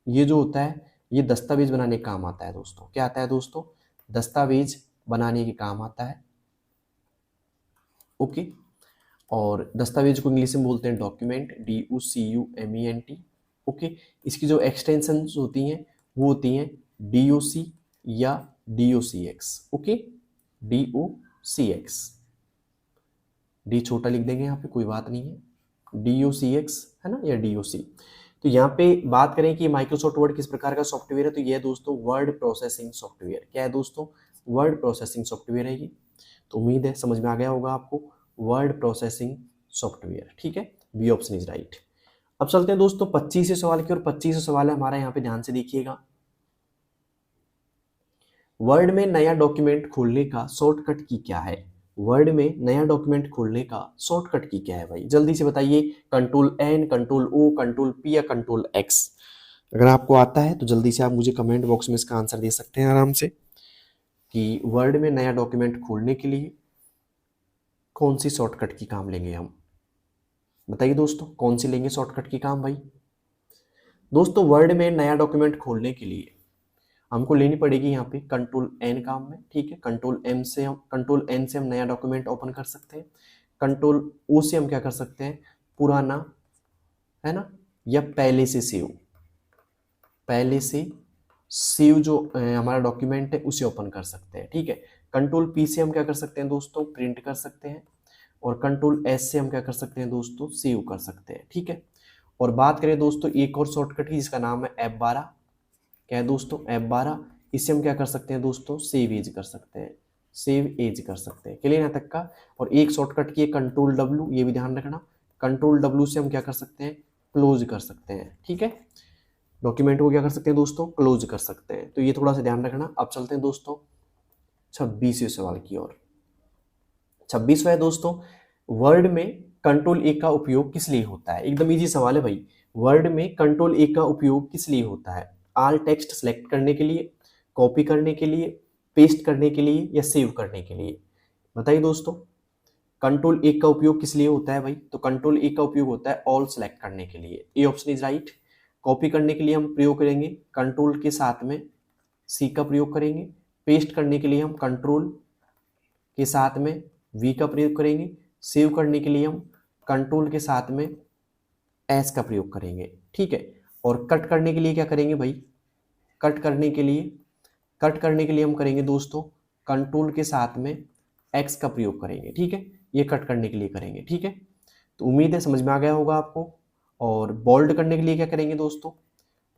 ये जो होता है ये दस्तावेज बनाने के काम आता है दोस्तों। क्या आता है दोस्तों? दस्तावेज बनाने के काम आता है, ओके। और दस्तावेज को इंग्लिश में बोलते हैं डॉक्यूमेंट, DOCUMENT, ओके। इसकी जो एक्सटेंशन होती हैं वो होती हैं DOC या DOCX, ओके। DOCX, डी छोटा लिख देंगे यहाँ पे, कोई बात नहीं है। DOCX है ना, या DOC। तो यहाँ पे बात करें कि माइक्रोसॉफ्ट वर्ड किस प्रकार का सॉफ्टवेयर है, तो यह दोस्तों वर्ड प्रोसेसिंग सॉफ्टवेयर। क्या है दोस्तों? वर्ड प्रोसेसिंग सॉफ्टवेयर है ये। तो उम्मीद है समझ में आ गया होगा आपको, वर्ड प्रोसेसिंग सॉफ्टवेयर, ठीक है। B option is right. अब चलते हैं दोस्तों 25वें सवाल की ओर। 25वां सवाल है हमारा, यहाँ पे ध्यान से देखिएगा। वर्ड में नया डॉक्यूमेंट खोलने का शॉर्टकट की क्या है? वर्ड में नया डॉक्यूमेंट खोलने का शॉर्टकट की क्या है भाई? जल्दी से बताइए। Control N, control O, control P या कंट्रोल X? अगर आपको आता है तो जल्दी से आप मुझे कमेंट बॉक्स में इसका आंसर दे सकते हैं आराम से, कि वर्ड में नया डॉक्यूमेंट खोलने के लिए कौन सी शॉर्टकट की काम लेंगे हम? बताइए दोस्तों, कौन सी लेंगे शॉर्टकट की काम भाई? दोस्तों वर्ड में नया डॉक्यूमेंट खोलने के लिए हमको लेनी पड़ेगी यहाँ पे कंट्रोल N काम में, ठीक है। कंट्रोल N से हम नया डॉक्यूमेंट ओपन कर सकते हैं। कंट्रोल O से हम क्या कर सकते हैं? पुराना, है ना, या पहले से सेव जो हमारा डॉक्यूमेंट है उसे ओपन कर सकते हैं, ठीक है। कंट्रोल P से हम क्या कर सकते हैं दोस्तों? प्रिंट कर सकते हैं। और कंट्रोल S से हम क्या कर सकते हैं दोस्तों? सेव कर सकते हैं, ठीक है। और बात करें दोस्तों एक और शॉर्टकट की, जिसका नाम है F12। क्या है दोस्तों? F12। इससे हम क्या कर सकते हैं दोस्तों? सेव एज कर सकते हैं, क्लियर यहाँ तक का। और एक शॉर्टकट की है कंट्रोल W, ये भी ध्यान रखना। कंट्रोल W से हम क्या कर सकते हैं? क्लोज कर सकते हैं, ठीक है। डॉक्यूमेंट को क्या कर सकते हैं दोस्तों? क्लोज कर सकते हैं। तो ये थोड़ा सा ध्यान रखना। अब चलते हैं दोस्तों 26वें सवाल की ओर। 26वां है दोस्तों, वर्ड में कंट्रोल ए का उपयोग किस लिए होता है? एकदम इजी सवाल है भाई। वर्ड में कंट्रोल ए का उपयोग किस लिए होता है? ऑल टेक्स्ट सेलेक्ट करने के लिए, कॉपी करने के लिए, पेस्ट करने के लिए या सेव करने के लिए? बताइए दोस्तों, कंट्रोल ए का उपयोग किस लिए होता है भाई? तो कंट्रोल ए का उपयोग होता है ऑल सेलेक्ट करने के लिए। A option is right. Copy करने के लिए हम प्रयोग करेंगे कंट्रोल के साथ में सी का प्रयोग करेंगे। पेस्ट करने के लिए हम कंट्रोल के साथ में वी का प्रयोग करेंगे। सेव करने के लिए हम कंट्रोल के साथ में एस का प्रयोग करेंगे, ठीक है। और कट करने के लिए क्या करेंगे भाई? कट करने के लिए हम करेंगे दोस्तों कंट्रोल के साथ में एक्स का प्रयोग करेंगे, ठीक है। ये कट करने के लिए करेंगे, ठीक है। तो उम्मीद है समझ में आ गया होगा आपको। और बोल्ड करने के लिए क्या करेंगे दोस्तों?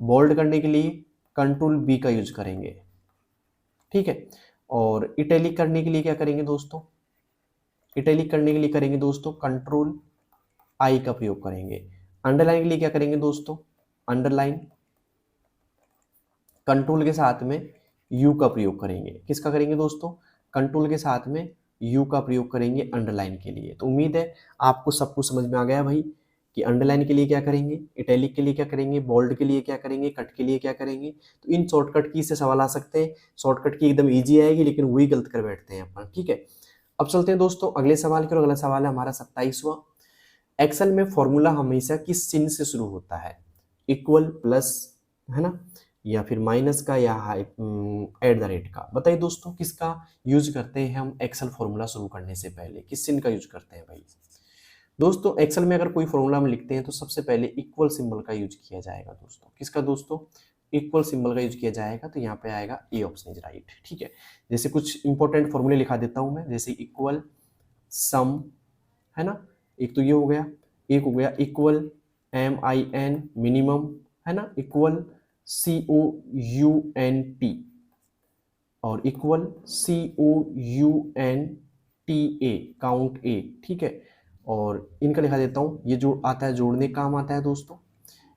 बोल्ड करने के लिए कंट्रोल बी का यूज करेंगे, ठीक है। और इटैलिक करने के लिए क्या करेंगे दोस्तों? इटैलिक करने के लिए करेंगे दोस्तों कंट्रोल आई का प्रयोग करेंगे। अंडरलाइन के लिए क्या करेंगे दोस्तों? अंडरलाइन कंट्रोल के साथ में यू का प्रयोग करेंगे। किसका करेंगे दोस्तों? कंट्रोल के साथ में यू का प्रयोग करेंगे अंडरलाइन के लिए। तो उम्मीद है आपको सब कुछ समझ में आ गया भाई कि अंडरलाइन के लिए क्या करेंगे, इटैलिक के लिए क्या करेंगे, बोल्ड के लिए क्या करेंगे, कट के लिए क्या करेंगे। तो इन शॉर्टकट की से सवाल आ सकते हैं। शॉर्टकट की एकदम ईजी आएगी, लेकिन वही गलत कर बैठते हैं अपन, ठीक है। अब चलते हैं दोस्तों अगले सवाल की ओर। अगला सवाल है हमारा 27वां। एक्सेल में फॉर्मूला हमेशा किस चिन्ह से शुरू होता है? इक्वल, प्लस, है ना, या फिर माइनस का, या एट द रेट का? बताइए दोस्तों किसका यूज करते हैं हम एक्सेल फॉर्मूला शुरू करने से पहले? किस चिन्ह का यूज करते हैं भाई? दोस्तों एक्सेल में अगर कोई फॉर्मूला हम लिखते हैं तो सबसे पहले इक्वल सिंबल का यूज किया जाएगा दोस्तों। किसका दोस्तों? इक्वल सिंबल का यूज किया जाएगा। तो यहाँ पे आएगा ए ऑप्शन इज राइट, ठीक है। जैसे कुछ इंपॉर्टेंट फॉर्मूले लिखा देता हूं मैं, जैसे इक्वल, सम, है ना, एक तो ये हो गया। एक हो गया इक्वल MIN मिनिमम, है ना, इक्वल COUNT और इक्वल COUNTA काउंट ए, ठीक है। और इनका लिखा देता हूं, ये जो आता है जोड़ने काम आता है दोस्तों।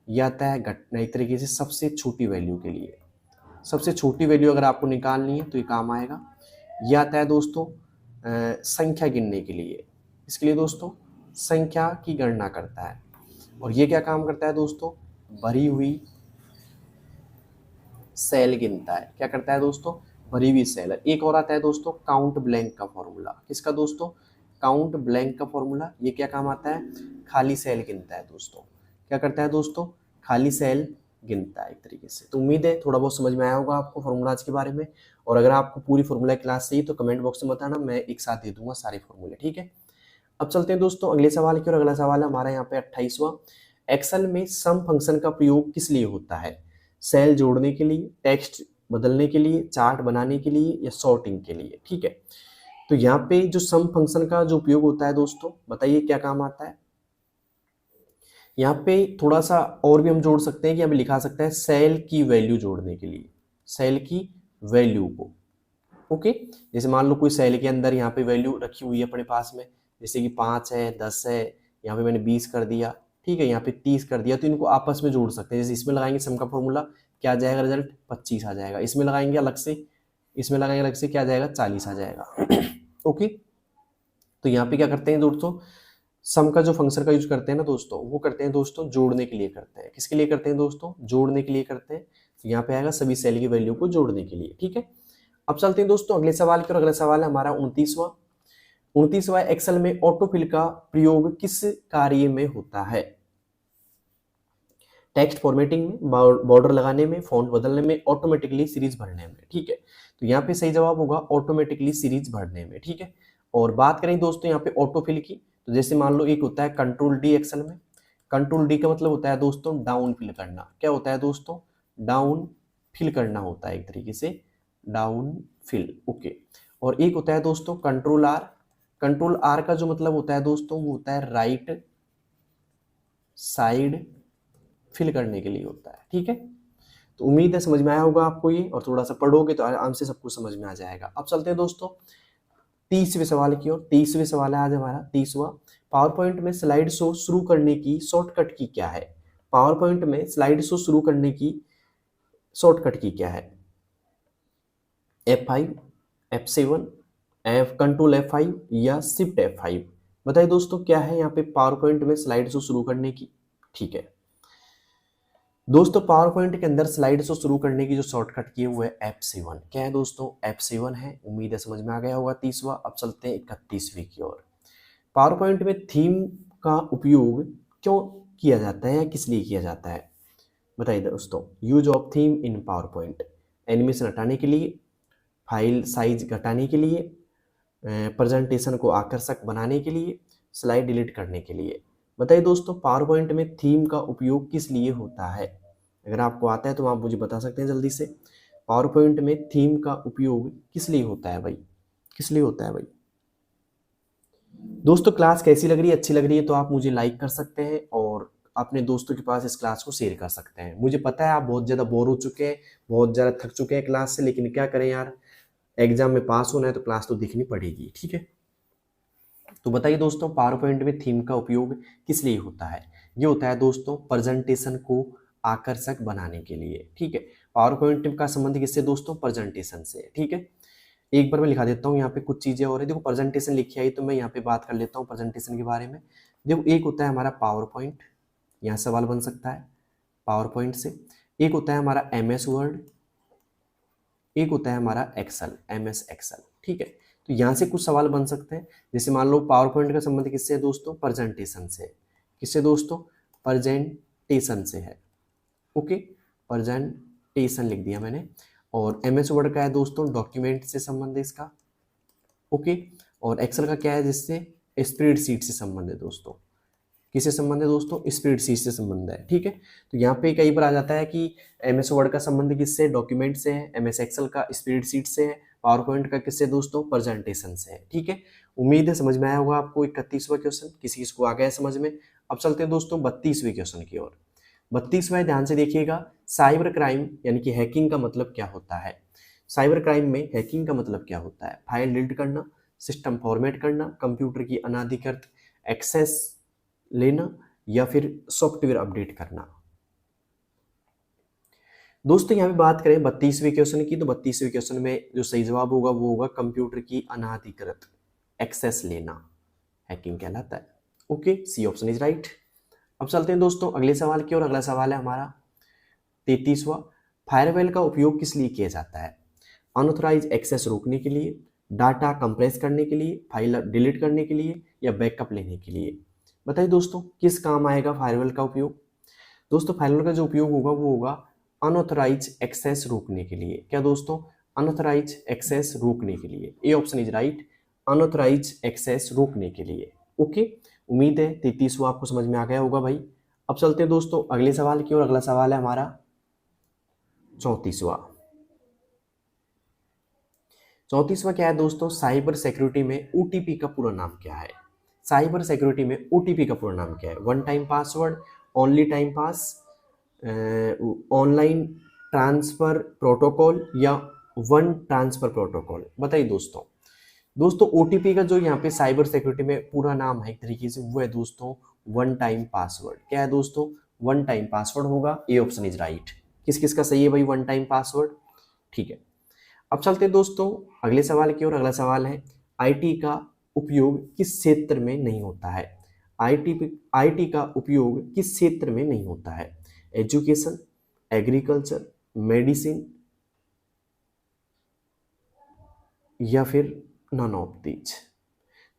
ये आता है घटना एक तरीके से सबसे छोटी वैल्यू के लिए। सबसे छोटी वैल्यू अगर आपको निकालनी है तो ये काम आएगा। यह आता है दोस्तों संख्या गिनने के लिए। इसके लिए दोस्तों संख्या की गणना करता है। और ये क्या काम करता है दोस्तों? भरी हुई सेल गिनता है। क्या करता है दोस्तों? भरी हुई सेल। एक और आता है दोस्तों काउंट ब्लैंक का फॉर्मूला। किसका दोस्तों? काउंट ब्लैंक का फॉर्मूला। ये क्या काम आता है? खाली सेल गिनता है दोस्तों। क्या करता है दोस्तों? खाली सेल गिनता है एक तरीके से। तो उम्मीद है थोड़ा बहुत समझ में आया होगा आपको फॉर्मूलाज के बारे में। और अगर आपको पूरी फॉर्मूला क्लास चाहिए तो कमेंट बॉक्स में बताना, मैं एक साथ दे दूंगा सारे फॉर्मूले, ठीक है। अब चलते हैं दोस्तों अगले सवाल की ओर। अगला सवाल है हमारा यहाँ पे 28वां। एक्सेल में सम फंक्शन का प्रयोग किस लिए होता है? सेल जोड़ने के लिए, टेक्स्ट बदलने के लिए, चार्ट बनाने के लिए या सॉर्टिंग के लिए, ठीक है। तो यहाँ पे जो सम फंक्शन का जो उपयोग होता है दोस्तों, बताइए क्या काम आता है? यहाँ पे थोड़ा सा और भी हम जोड़ सकते हैं कि हमें लिखा सकता है सेल की वैल्यू जोड़ने के लिए, सेल की वैल्यू को, ओके। जैसे मान लो कोई सेल के अंदर यहाँ पे वैल्यू रखी हुई है अपने पास में, जैसे कि 5 है, 10 है, यहाँ पे मैंने 20 कर दिया, ठीक है, यहाँ पे 30 कर दिया। तो इनको आपस में जोड़ सकते हैं। जैसे इसमें लगाएंगे सम का फॉर्मूला, क्या आ जाएगा रिजल्ट? 25 आ जाएगा। इसमें लगाएंगे अलग से, इसमें लगाएंगे अलग से, क्या आ जाएगा? 40 आ जाएगा। ओके। तो यहाँ पे क्या करते हैं दोस्तों? सम का जो फंक्शन का यूज करते हैं ना दोस्तों, वो करते हैं दोस्तों जोड़ने के लिए करते हैं। किसके लिए करते हैं दोस्तों? जोड़ने के लिए करते हैं। तो यहाँ पे आएगा सभी सेल की वैल्यू को जोड़ने के लिए, ठीक है। अब चलते हैं दोस्तों अगले सवाल की ओर। अगला सवाल है हमारा 29वां। 29वां, एक्सेल में ऑटोफिल का प्रयोग किस कार्य में होता है? टेक्स्ट फॉर्मेटिंग में, बॉर्डर लगाने में, फॉन्ट बदलने में, ऑटोमेटिकली सीरीज भरने में, ठीक है। तो यहाँ पे सही जवाब होगा ऑटोमेटिकली सीरीज भरने में, ठीक है। और बात करें दोस्तों यहाँ पे ऑटोफिल की, तो जैसे मान लो एक होता है कंट्रोल डी एक्सेल में। कंट्रोल डी का मतलब होता है दोस्तों डाउन फिल करना। क्या होता है दोस्तों? डाउन फिल करना होता है एक तरीके से, डाउन फिल, ओके। और एक होता है दोस्तों कंट्रोल आर। कंट्रोल आर का जो मतलब होता है दोस्तों, वो होता है राइट साइड फिल करने के लिए होता है, ठीक है। तो उम्मीद है समझ में आया होगा आपको ये, और थोड़ा सा पढ़ोगे तो आराम से सब कुछ समझ में आ जाएगा। अब चलते हैं दोस्तों 30वें सवाल की ओर। 30वें सवाल है आज हमारा 30वां। पावर पॉइंट में स्लाइड शो शुरू करने की शॉर्टकट की क्या है? पावर पॉइंट में स्लाइड शो शुरू करने की शॉर्टकट की क्या है? F5, F7, कंट्रोल F5 या शिफ्ट F5? बताइए दोस्तों क्या है यहाँ पे पावर पॉइंट में स्लाइड शो शुरू करने की। ठीक है दोस्तों, पावर पॉइंट के अंदर स्लाइड शो शुरू करने की जो शॉर्टकट की है वो है F7। क्या है दोस्तों? F7 है। उम्मीद है समझ में आ गया होगा 30वां। अब चलते हैं 31वीं की ओर। पावर पॉइंट में थीम का उपयोग क्यों किया जाता है या किस लिए किया जाता है? बताइए दोस्तों। Use of theme in power point, animation हटाने के लिए, फाइल साइज घटाने के लिए, प्रेजेंटेशन को आकर्षक बनाने के लिए, स्लाइड डिलीट करने के लिए। बताइए दोस्तों पावर पॉइंट में थीम का उपयोग किस लिए होता है? अगर आपको आता है तो आप मुझे बता सकते हैं जल्दी से। पावर पॉइंट में थीम का उपयोग किस लिए होता है भाई? किस लिए होता है भाई? दोस्तों क्लास कैसी लग रही है? अच्छी लग रही है तो आप मुझे लाइक कर सकते हैं और अपने दोस्तों के पास इस क्लास को शेयर कर सकते हैं। मुझे पता है आप बहुत ज़्यादा बोर हो चुके हैं, बहुत ज़्यादा थक चुके हैं क्लास से, लेकिन क्या करें यार, एग्जाम में पास होना है तो क्लास तो दिखनी पड़ेगी। ठीक है, तो बताइए दोस्तों पावर पॉइंट में थीम का उपयोग किस लिए होता है? ये होता है दोस्तों प्रेजेंटेशन को आकर्षक बनाने के लिए। ठीक है, पावर पॉइंट का संबंध किससे दोस्तों? प्रेजेंटेशन से। ठीक है, एक बार मैं लिखा देता हूँ यहाँ पे कुछ चीजें और है। देखो प्रेजेंटेशन लिखी आई तो मैं यहाँ पे बात कर लेता हूँ प्रेजेंटेशन के बारे में। देखो एक होता है हमारा पावर पॉइंट, यहाँ सवाल बन सकता है पावर पॉइंट से। एक होता है हमारा MS वर्ड, एक होता है हमारा एक्सेल, MS एक्सेल। ठीक है, तो यहाँ से कुछ सवाल बन सकते हैं। जैसे मान लो पावर पॉइंट का संबंध किससे है दोस्तों? प्रेजेंटेशन से। किससे दोस्तों? प्रेजेंटेशन से है। ओके, प्रेजेंटेशन लिख दिया मैंने। और MS वर्ड का है दोस्तों डॉक्यूमेंट से संबंध है इसका। ओके, और एक्सेल का क्या है? जिससे स्प्रेडशीट से संबंध है दोस्तों। किससे संबंध है दोस्तों? स्प्रेडशीट से संबंध है। ठीक है, तो यहाँ पे कई बार आ जाता है कि MS वर्ड का संबंध किससे? डॉक्यूमेंट से है। MS एक्सेल का स्प्रेडशीट से है। पावर पॉइंट का किससे दोस्तों? प्रेजेंटेशन से है। ठीक है, उम्मीद है समझ में आया होगा आपको 31वां क्वेश्चन। किसी किसी को आ गया है समझ में? अब चलते हैं दोस्तों 32वें क्वेश्चन की ओर। 32वां ध्यान से देखिएगा। साइबर क्राइम यानी कि हैकिंग का मतलब क्या होता है? साइबर क्राइम में हैकिंग का मतलब क्या होता है? फाइल डिलीट करना, सिस्टम फॉर्मेट करना, कंप्यूटर की अनाधिकृत एक्सेस लेना, या फिर सॉफ्टवेयर अपडेट करना। दोस्तों यहाँ पे बात करें 32वें क्वेश्चन की, तो 32वें क्वेश्चन में जो सही जवाब होगा वो होगा कंप्यूटर की अनाधिकृत एक्सेस लेना, हैकिंग कहलाता है। Okay, C option is right. अब चलते हैं दोस्तों अगले सवाल की ओर। अगला सवाल है हमारा 33वां। फायरवॉल का उपयोग किस लिए किया जाता है? अनऑथराइज एक्सेस रोकने के लिए, डाटा कंप्रेस करने के लिए, फाइल डिलीट करने के लिए, या बैकअप लेने के लिए। बताइए दोस्तों किस काम आएगा फायरवॉल का उपयोग? दोस्तों फायरवॉल का जो उपयोग होगा वो होगा अनऑथराइज एक्सेस रोकने के लिए। क्या दोस्तों? अनऑथराइज एक्सेस रोकने के लिए। A option is right, unauthorise access रोकने के लिए। ओके, उम्मीद है 33वां आपको समझ में आ गया होगा भाई। अब चलते हैं दोस्तों अगले सवाल की ओर। अगला सवाल है हमारा 34वां। 34वां क्या है दोस्तों? साइबर सिक्योरिटी में OTP का पूरा नाम क्या है? साइबर सिक्योरिटी में OTP का पूरा नाम क्या है? One time password, only time pass, online transfer protocol, या वन ट्रांसफर प्रोटोकॉल। बताइए दोस्तों। दोस्तों OTP का जो यहाँ पे साइबर सिक्योरिटी में पूरा नाम है एक तरीके से वो है दोस्तों वन टाइम पासवर्ड। क्या है दोस्तों? वन टाइम पासवर्ड होगा। A option is right. किस किस का सही है भाई वन टाइम पासवर्ड? ठीक है, अब चलते हैं दोस्तों अगले सवाल की ओर। अगला सवाल है आईटी का उपयोग किस क्षेत्र में नहीं होता है? आईटी का उपयोग किस क्षेत्र में नहीं होता है? एजुकेशन, एग्रीकल्चर, मेडिसिन, या फिर नॉन ऑफ दीज।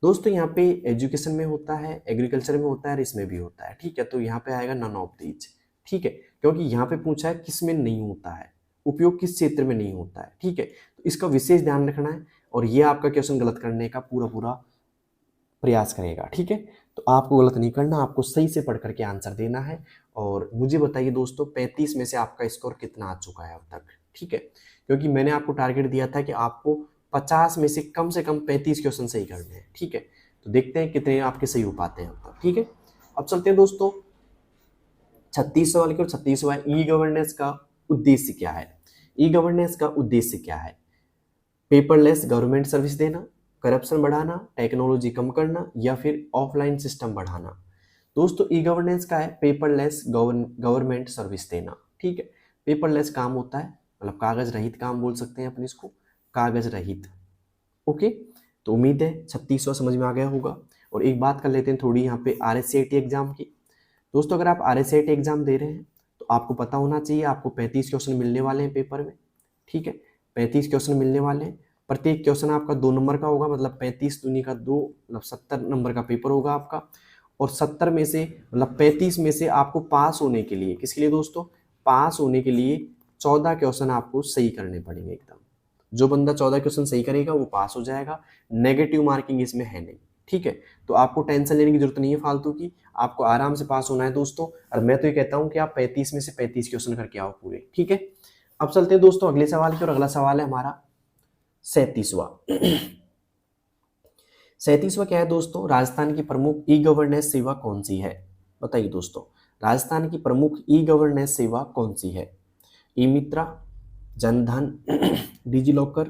दोस्तों यहाँ पे एजुकेशन में होता है, एग्रीकल्चर में होता है और इसमें भी होता है। ठीक है, तो यहाँ पे आएगा नॉन ऑफ दीज। ठीक है, क्योंकि यहाँ पे पूछा है किस में नहीं होता है, उपयोग किस क्षेत्र में नहीं होता है। ठीक है, तो इसका विशेष ध्यान रखना है और ये आपका क्वेश्चन गलत करने का पूरा पूरा प्रयास करेगा। ठीक है, तो आपको गलत नहीं करना, आपको सही से पढ़ करके आंसर देना है। और मुझे बताइए दोस्तों 35 में से आपका स्कोर कितना आ चुका है अब तक? ठीक है, क्योंकि मैंने आपको टारगेट दिया था कि आपको 50 में से कम 35 क्वेश्चन सही करने हैं। ठीक है, तो देखते हैं कितने आपके सही हो पाते हैं अब तक। ठीक है, अब चलते हैं दोस्तों 36 सवाल की। और 36वां ई गवर्नेंस का उद्देश्य क्या है? ई गवर्नेंस का उद्देश्य क्या है? पेपरलेस गवर्नमेंट सर्विस देना, करप्शन बढ़ाना, टेक्नोलॉजी कम करना, या फिर ऑफलाइन सिस्टम बढ़ाना। दोस्तों ई गवर्नेंस का है पेपरलेस गवर्नमेंट सर्विस देना। ठीक है, पेपरलेस काम होता है मतलब कागज रहित काम बोल सकते हैं अपन इसको, कागज रहित। ओके, तो उम्मीद है 36वां समझ में आ गया होगा। और एक बात कर लेते हैं थोड़ी यहाँ पे RSCT एग्जाम की। दोस्तों अगर आप RSCT एग्जाम दे रहे हैं तो आपको पता होना चाहिए आपको 35 क्वेश्चन मिलने वाले हैं पेपर में, ठीक है। 35 क्वेश्चन मिलने वाले हैं, प्रत्येक क्वेश्चन आपका 2 नंबर का होगा, मतलब 35 दूनी का 2, मतलब 70 नंबर का पेपर होगा आपका। और 70 में से मतलब 35 में से आपको पास होने के लिए, किसके लिए दोस्तों, पास होने के लिए 14 क्वेश्चन आपको सही करने पड़ेंगे एकदम। जो बंदा 14 क्वेश्चन सही करेगा वो पास हो जाएगा, नेगेटिव मार्किंग इसमें है नहीं, ठीक है। तो आपको टेंशन लेने की जरूरत नहीं है फालतू की, आपको आराम से पास होना है दोस्तों। और मैं तो ये कहता हूँ कि आप 35 में से 35 क्वेश्चन करके आओ पूरे, ठीक है। अब चलते हैं दोस्तों अगले सवाल की, और अगला सवाल है हमारा 37वां। 37वां क्या है दोस्तों, राजस्थान की प्रमुख ई गवर्नेंस सेवा कौन सी है? बताइए दोस्तों, राजस्थान की प्रमुख ई गवर्नेंस सेवा कौन सी है? ई मित्रा, जनधन, डिजिलॉकर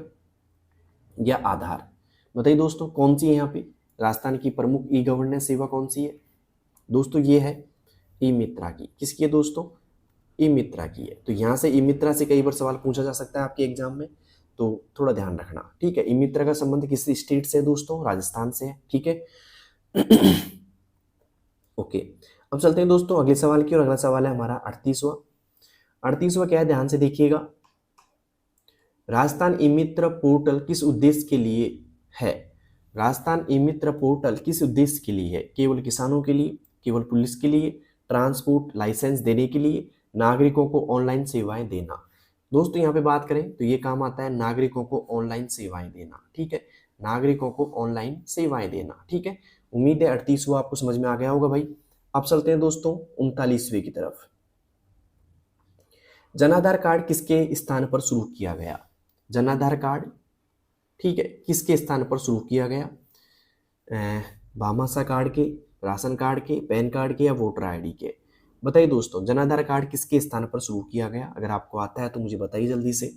या आधार? बताइए दोस्तों कौन सी है यहाँ पे राजस्थान की प्रमुख ई गवर्नेंस सेवा कौन सी है? दोस्तों ये है ई मित्रा की। किसकी है दोस्तों? ई मित्रा की है। तो यहाँ से ई मित्रा से कई बार सवाल पूछा जा सकता है आपके एग्जाम में, तो थोड़ा ध्यान रखना, ठीक है। ई मित्रा का संबंध किस स्टेट से है दोस्तों? राजस्थान से है, ठीक है। ओके, अब चलते हैं दोस्तों अगले सवाल की, और अगला सवाल है हमारा 38वां। 38वां क्या है, ध्यान से देखिएगा। राजस्थान ई मित्र पोर्टल किस उद्देश्य के लिए है? राजस्थान ई मित्र पोर्टल किस उद्देश्य के लिए है? केवल किसानों के लिए, केवल पुलिस के लिए, ट्रांसपोर्ट लाइसेंस देने के लिए, नागरिकों को ऑनलाइन सेवाएं देना? दोस्तों यहाँ पे बात करें तो ये काम आता है नागरिकों को ऑनलाइन सेवाएं देना, ठीक है। नागरिकों को ऑनलाइन सेवाएं देना, ठीक है। उम्मीद है 38वां आपको समझ में आ गया होगा भाई। अब चलते हैं दोस्तों 39वें की तरफ। जनाधार कार्ड किसके स्थान पर शुरू किया गया? जनाधार कार्ड, ठीक है, किसके स्थान पर शुरू किया गया? भामाशाह कार्ड के, राशन कार्ड के, पैन कार्ड के, या वोटर आईडी के? बताइए दोस्तों जनाधार कार्ड किसके स्थान पर शुरू किया गया? अगर आपको आता है तो मुझे बताइए जल्दी से।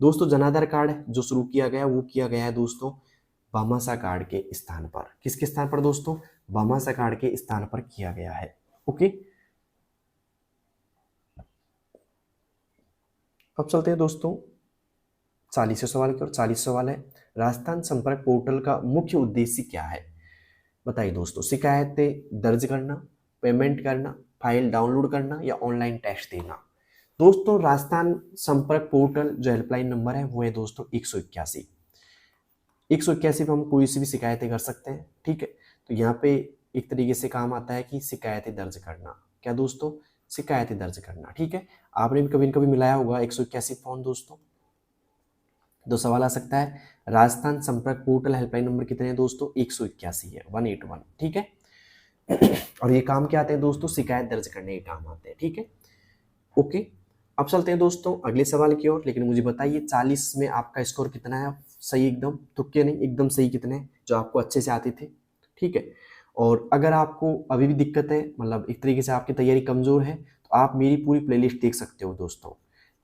दोस्तों जनाधार कार्ड जो शुरू किया गया वो किया गया है दोस्तों भामाशाह कार्ड के स्थान पर। किसके स्थान पर दोस्तों? भामाशाह कार्ड के स्थान पर किया गया है, ओके। अब चलते हैं दोस्तों 40वें सवाल की ओर। 40 सवाल है, राजस्थान संपर्क पोर्टल का मुख्य उद्देश्य क्या है? बताइए दोस्तों, शिकायतें दर्ज करना, पेमेंट करना, फाइल डाउनलोड करना, या ऑनलाइन टेस्ट देना? दोस्तों राजस्थान संपर्क पोर्टल जो हेल्पलाइन नंबर है वो है दोस्तों 181। 181 पर हम कोई सी भी शिकायतें कर सकते हैं, ठीक है। तो यहाँ पे एक तरीके से काम आता है कि शिकायतें दर्ज करना। क्या दोस्तों? शिकायतें दर्ज करना, ठीक है। आपने भी कभी न कभी मिलाया होगा 181 फोन दोस्तों। तो सवाल आ सकता है राजस्थान संपर्क पोर्टल हेल्पलाइन नंबर कितने हैं दोस्तों? 181 है, 181, ठीक है। और ये काम क्या आते हैं दोस्तों? शिकायत दर्ज करने के काम आते हैं, ठीक है, ओके। अब चलते हैं दोस्तों अगले सवाल की ओर। लेकिन मुझे बताइए 40 में आपका स्कोर कितना है? सही एकदम, तुक्के नहीं, एकदम सही कितने जो आपको अच्छे से आते थे, ठीक है। और अगर आपको अभी भी दिक्कत है, मतलब एक तरीके से आपकी तैयारी कमजोर है, तो आप मेरी पूरी प्लेलिस्ट देख सकते हो दोस्तों।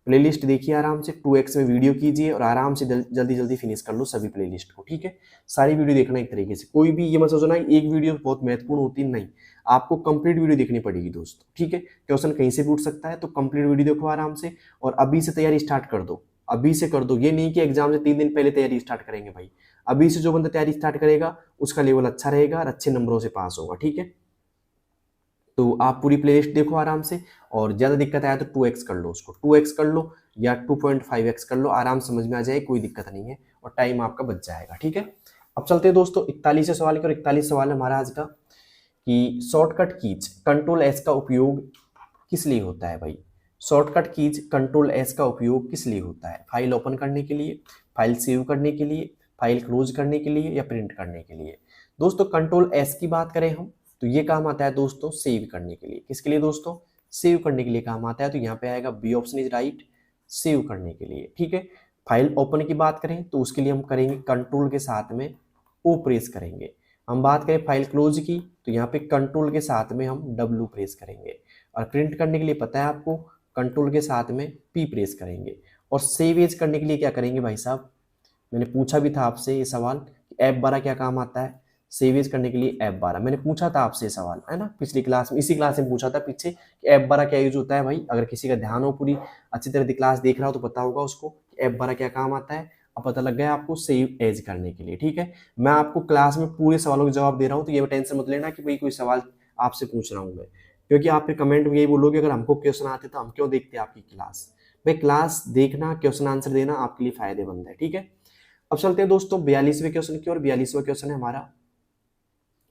प्लेलिस्ट देखिए आराम से, 2x में वीडियो कीजिए और आराम से जल्दी जल्दी फिनिश कर लो सभी प्लेलिस्ट को, ठीक है। सारी वीडियो देखना एक तरीके से, कोई भी ये मत सोचना एक वीडियो बहुत महत्वपूर्ण होती है, नहीं, आपको कंप्लीट वीडियो देखनी पड़ेगी दोस्तों, ठीक है। क्वेश्चन कहीं से पूछ सकता है, तो कंप्लीट वीडियो देखो आराम से, और अभी से तैयारी स्टार्ट कर दो, अभी से कर दो। ये नहीं कि एग्जाम से 3 दिन पहले तैयारी स्टार्ट करेंगे भाई, अभी से जो बंदा तैयारी स्टार्ट करेगा उसका लेवल अच्छा रहेगा और अच्छे नंबरों से पास होगा, ठीक है। तो आप पूरी प्लेलिस्ट देखो आराम से, और ज़्यादा दिक्कत आया तो 2x कर लो उसको, 2x कर लो या 2.5x कर लो, आराम समझ में आ जाए, कोई दिक्कत नहीं है, और टाइम आपका बच जाएगा, ठीक है। अब चलते हैं दोस्तों 41वें सवाल की, और 41 सवाल है हमारा आज का कि शॉर्टकट कीज कंट्रोल एस का उपयोग किस लिए होता है भाई? शॉर्टकट कीज कंट्रोल एस का उपयोग किस लिए होता है? फाइल ओपन करने के लिए, फाइल सेव करने के लिए, फाइल क्लोज करने के लिए, या प्रिंट करने के लिए? दोस्तों कंट्रोल एस की बात करें हम तो ये काम आता है दोस्तों सेव करने के लिए। किसके लिए दोस्तों? सेव करने के लिए काम आता है, तो यहाँ पे आएगा B option is right, save करने के लिए, ठीक है। फाइल ओपन की बात करें तो उसके लिए हम करेंगे कंट्रोल के साथ में ओ प्रेस करेंगे। हम बात करें फाइल क्लोज की तो यहाँ पे कंट्रोल के साथ में हम डब्ल्यू प्रेस करेंगे, और प्रिंट करने के लिए पता है आपको कंट्रोल के साथ में पी प्रेस करेंगे, और सेव एज करने के लिए क्या करेंगे भाई साहब? मैंने पूछा भी था आपसे ये सवाल, F12 क्या काम आता है? सेवेज करने के लिए F12, मैंने पूछा था आपसे सवाल, है ना, पिछली क्लास में, इसी क्लास में पूछा था पीछे कि F12 क्या यूज होता है भाई। अगर किसी का ध्यान हो, पूरी अच्छी तरह क्लास देख रहा हो तो पता होगा उसको कि F12 क्या काम आता है। अब पता लग गया आपको सेव एज करने के लिए, ठीक है। मैं आपको क्लास में पूरे सवालों के जवाब दे रहा हूँ, तो ये टेंशन मत लेना कि भाई कोई सवाल आपसे पूछ रहा हूँ मैं, क्योंकि आप फिर कमेंट में यही बोलोगे अगर हमको क्वेश्चन आते तो हम क्यों देखते आपकी क्लास। भाई क्लास देखना, क्वेश्चन आंसर देना आपके लिए फायदेमंद है, ठीक है। अब चलते हैं दोस्तों 42वें क्वेश्चन की, और 42वां क्वेश्चन है हमारा,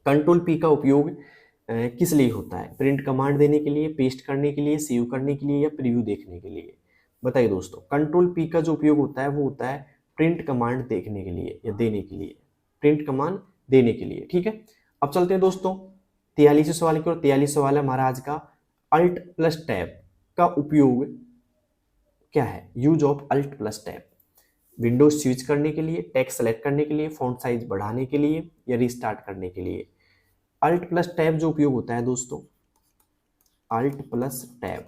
कंट्रोल पी का उपयोग किस लिए होता है? प्रिंट कमांड देने के लिए, पेस्ट करने के लिए, सेव करने के लिए, या प्रीव्यू देखने के लिए? बताइए दोस्तों, कंट्रोल पी का जो उपयोग होता है वो होता है प्रिंट कमांड देखने के लिए या देने के लिए, प्रिंट कमांड देने के लिए, ठीक है। अब चलते हैं दोस्तों 43वें सवाल की ओर। 43 सवाल है महाराज का, अल्ट प्लस टैब का उपयोग क्या है? Use of alt plus tab, windows switch करने के लिए, टेक्स्ट सेलेक्ट करने के लिए, फॉन्ट साइज बढ़ाने के लिए, या रीस्टार्ट करने के लिए? अल्ट प्लस टैब जो उपयोग होता है दोस्तों, अल्ट प्लस टैब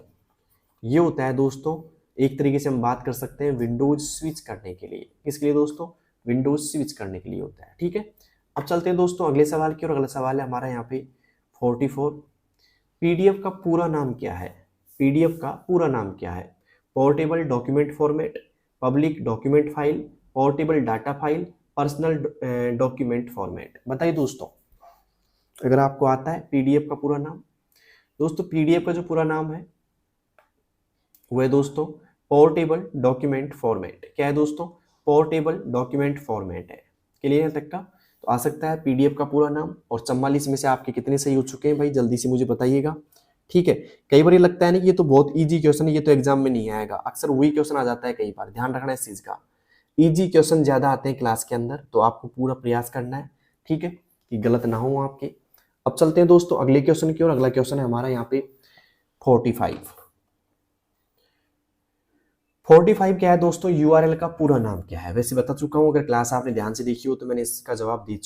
ये होता है दोस्तों, एक तरीके से हम बात कर सकते हैं विंडोज स्विच करने के लिए। किसके लिए दोस्तों? विंडोज स्विच करने के लिए होता है, ठीक है। अब चलते हैं दोस्तों अगले सवाल की, और अगला सवाल है हमारा यहाँ पे 44, पीडीएफ का पूरा नाम क्या है? पीडीएफ का पूरा नाम क्या है? Portable document format, public document file, portable data file, personal document format? बताइए दोस्तों अगर आपको आता है पीडीएफ का पूरा नाम। दोस्तों पीडीएफ का जो पूरा नाम है वो है दोस्तों पोर्टेबल डॉक्यूमेंट फॉर्मेट। क्या है दोस्तों? पोर्टेबल डॉक्यूमेंट फॉर्मेट है। क्लियर है तक का? तो आ सकता है पीडीएफ का पूरा नाम। और 44 में से आपके कितने सही हो चुके हैं भाई, जल्दी से मुझे बताइएगा, ठीक है। कई बार ये लगता है ना कि ये तो बहुत इजी क्वेश्चन है, ये तो एग्जाम में नहीं आएगा, अक्सर वही क्वेश्चन आ जाता है कई बार, ध्यान रखना इस चीज का। इजी क्वेश्चन ज्यादा आते हैं क्लास के अंदर, तो आपको पूरा प्रयास करना है, ठीक है, कि गलत ना हो आपके। अब चलते हैं दोस्तों अगले क्वेश्चन की ओर। अगला क्वेश्चन है हमारा यहाँ पे 45। 45 क्या है दोस्तों? यूआरएल का पूरा नाम क्या है? वैसे बता चुका हूं, अगर क्लास आपने ध्यान से देखी हो तो मैंने इसका जवाब दे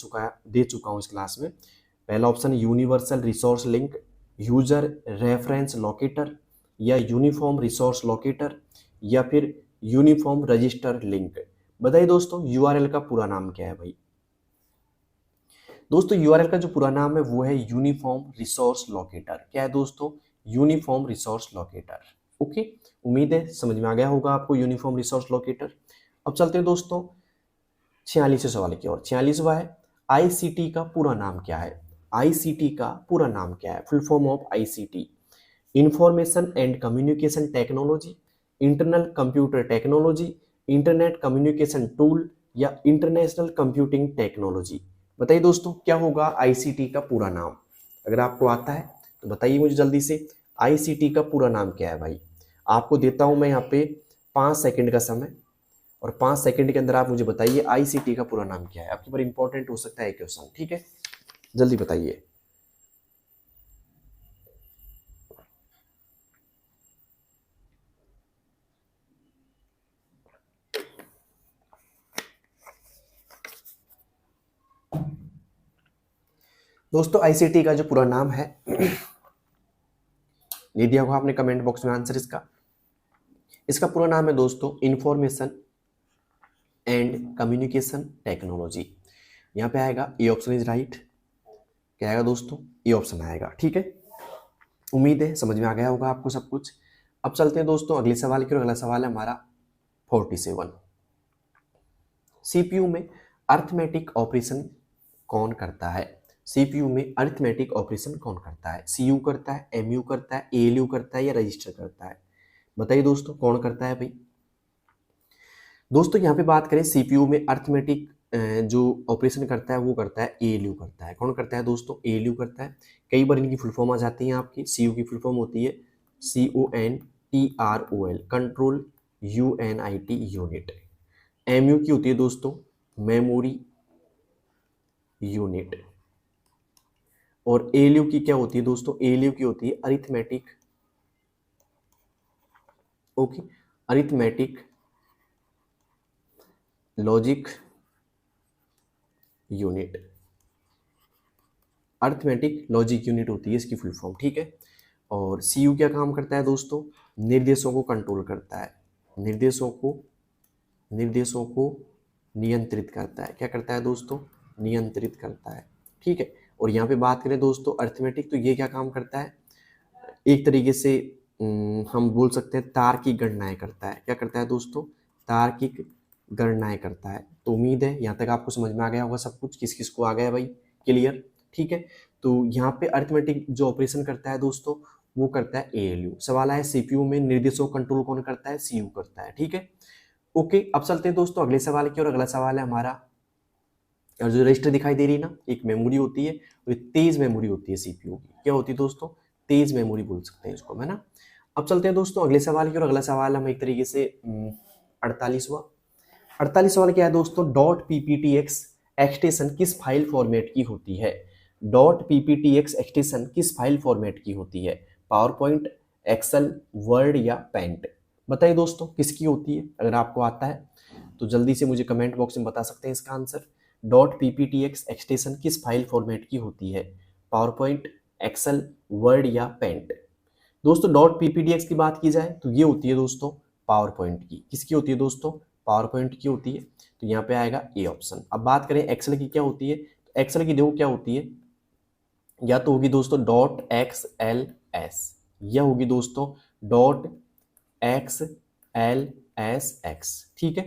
चुका हूं इस क्लास में। पहला option universal resource link, user reference locator, या यूनिफॉर्म रिसोर्स लोकेटर, या फिर यूनिफॉर्म रजिस्टर लिंक? बताइए दोस्तों यूआरएल का पूरा नाम क्या है भाई? दोस्तों यूआरएल का जो पूरा नाम है वो है यूनिफॉर्म रिसोर्स लोकेटर। क्या है दोस्तों? Uniform resource locator. ओके, उम्मीद है समझ में आ गया होगा आपको यूनिफॉर्म रिसोर्स लोकेटर। अब चलते हैं दोस्तों 46वें सवाल की ओर। 46वां है, आईसीटी का पूरा नाम क्या है? आईसीटी का पूरा नाम क्या है? Full form of ICT, information and communication technology, internal computer technology, internet communication tool, या इंटरनेशनल कंप्यूटिंग टेक्नोलॉजी? बताइए दोस्तों क्या होगा आईसीटी का पूरा नाम? अगर आपको आता है तो बताइए मुझे जल्दी से, आईसीटी का पूरा नाम क्या है भाई? आपको देता हूं मैं यहाँ पे 5 सेकंड का समय, और 5 सेकंड के अंदर आप मुझे बताइए आईसीटी का पूरा नाम क्या है। आपके ऊपर इंपॉर्टेंट हो सकता है क्वेश्चन, ठीक है, जल्दी बताइए। दोस्तों आईसीटी का जो पूरा नाम है ये दिया होगा आपने कमेंट बॉक्स में आंसर इसका। इसका पूरा नाम है दोस्तों इंफॉर्मेशन एंड कम्युनिकेशन टेक्नोलॉजी। यहाँ पे आएगा ए ऑप्शन इज राइट। क्या आएगा दोस्तों? ए ऑप्शन आएगा, ठीक है। उम्मीद है समझ में आ गया होगा आपको सब कुछ। अब चलते हैं दोस्तों अगले सवाल की ओर। अगला सवाल है हमारा 47। सीपीयू में अर्थमेटिक ऑपरेशन कौन करता है? सीपीयू में अरिथमेटिक ऑपरेशन कौन करता है? सीयू करता है, एमयू करता है, एएलयू करता है, या रजिस्टर करता है? बताइए दोस्तों कौन करता है भाई? दोस्तों यहाँ पे बात करें सीपीयू में अरिथमेटिक जो ऑपरेशन करता है वो करता है एएलयू करता है। कौन करता है दोस्तों? एएलयू करता है। कई बार इनकी फुल फॉर्म आ जाती है आपकी। सीयू की फुल फॉर्म होती है CONTROL, control UNIT unit. MU की होती है दोस्तों मेमोरी यूनिट। और एएलयू की क्या होती है दोस्तों? एएलयू की होती है arithmetic, okay, arithmetic logic unit. Arithmetic logic unit होती है इसकी फुल फॉर्म, ठीक है। और सीयू क्या काम करता है दोस्तों? निर्देशों को कंट्रोल करता है, निर्देशों को नियंत्रित करता है। क्या करता है दोस्तों? नियंत्रित करता है, ठीक है। और यहाँ पे बात करें दोस्तों अरिथमेटिक, तो ये क्या काम करता है? एक तरीके से हम बोल सकते हैं तार्किक गणनाएं करता है। क्या करता है दोस्तों? तार्किक गणनाएं करता है। तो उम्मीद है यहाँ तक आपको समझ में आ गया होगा सब कुछ, किस किस को आ गया भाई, क्लियर, ठीक है। तो यहाँ पे अरिथमेटिक जो ऑपरेशन करता है दोस्तों वो करता है एएलयू। सवाल है सीपीयू में निर्देशों कंट्रोल कौन करता है, सीयू करता है, ठीक है। ओके, अब चलते हैं दोस्तों अगले सवाल की, और अगला सवाल है हमारा, और जो रजिस्टर दिखाई दे रही है ना, एक मेमोरी होती है और तेज मेमोरी होती है सीपीयू की। क्या होती है दोस्तों, तेज मेमोरी बोल सकते हैं इसको, है ना। अब चलते हैं दोस्तों अगले सवाल की, और अगला सवाल हम एक तरीके से 48वां 48 सवाल क्या है दोस्तों, डॉट पीपीटीएक्स एक्सटेंशन किस फाइल फॉर्मेट की होती है। डॉट पीपीटीएक्स एक्सटेंशन किस फाइल फॉर्मेट की होती है, पावर पॉइंट, एक्सेल, वर्ड या पेंट। बताइए दोस्तों किसकी होती है, अगर आपको आता है तो जल्दी से मुझे कमेंट बॉक्स में बता सकते हैं इसका आंसर। डॉट पीपीटीएक्स एक्सटेंशन किस फाइल फॉर्मेट की होती है, पावर पॉइंट, एक्सेल, वर्ड या पेंट। दोस्तों डॉट पीपीटीएक्स की बात की जाए तो ये होती है दोस्तों पावर पॉइंट की। किसकी होती है दोस्तों, पावर पॉइंट की होती है, तो यहाँ पे आएगा ए ऑप्शन। अब बात करें एक्सेल की क्या होती है, तो एक्सेल की देखो क्या होती है, या तो होगी दोस्तों डॉट एक्स एल एस, या होगी दोस्तों dot x L S x, ठीक है।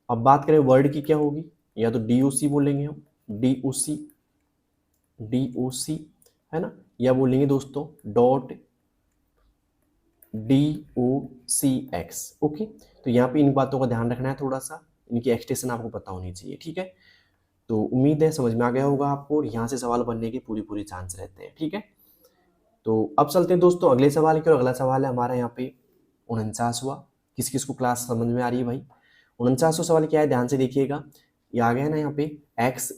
अब बात करें वर्ड की क्या होगी, या तो डीओसी बोलेंगे हम, डीओसी, डीओसी, है ना, या बोलेंगे दोस्तों डॉट DOCX। ओके, तो यहाँ पे इन बातों का ध्यान रखना है थोड़ा सा, इनकी एक्सटेंशन आपको पता होनी चाहिए, ठीक है। तो उम्मीद है समझ में आ गया होगा आपको, और यहाँ से सवाल बनने के पूरी पूरी चांस रहते हैं, ठीक है। तो अब चलते हैं दोस्तों अगले सवाल की, और अगला सवाल है हमारा यहाँ पे 49वां। किस किस को क्लास समझ में आ रही है भाई। 49वां सवाल क्या है, ध्यान से देखिएगा, ये आ गया है ना यहाँ पे, x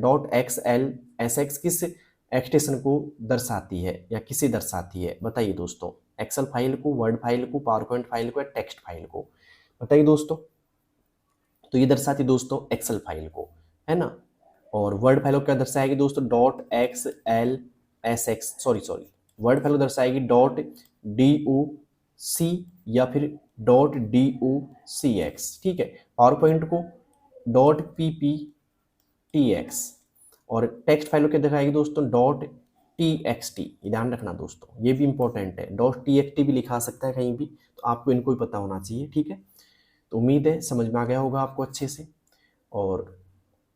dot x L S x किस एक्सटेंशन को दर्शाती है या किसे दर्शाती है, बताइए दोस्तों। एक्सेल फाइल को, वर्ड फाइल को, पावर पॉइंट फाइल को, या टेक्स्ट फाइल को, बताइए दोस्तों। तो ये दर्शाती दोस्तों एक्सेल फाइल को, है ना। और वर्ड फाइल को क्या दर्शाएगी दोस्तों, dot x L S x, sorry word file को दर्शाएगी डॉट DOC या फिर डॉट DOCX, ठीक है। Power point co dot PPTX, और टेक्स्ट फाइल को क्या दिखाएगी दोस्तों, डॉट TXT। ये ध्यान रखना दोस्तों, ये भी इंपॉर्टेंट है, डॉट TXT भी लिखा सकता है कहीं भी, तो आपको इनको ही पता होना चाहिए, ठीक है। तो उम्मीद है समझ में आ गया होगा आपको अच्छे से, और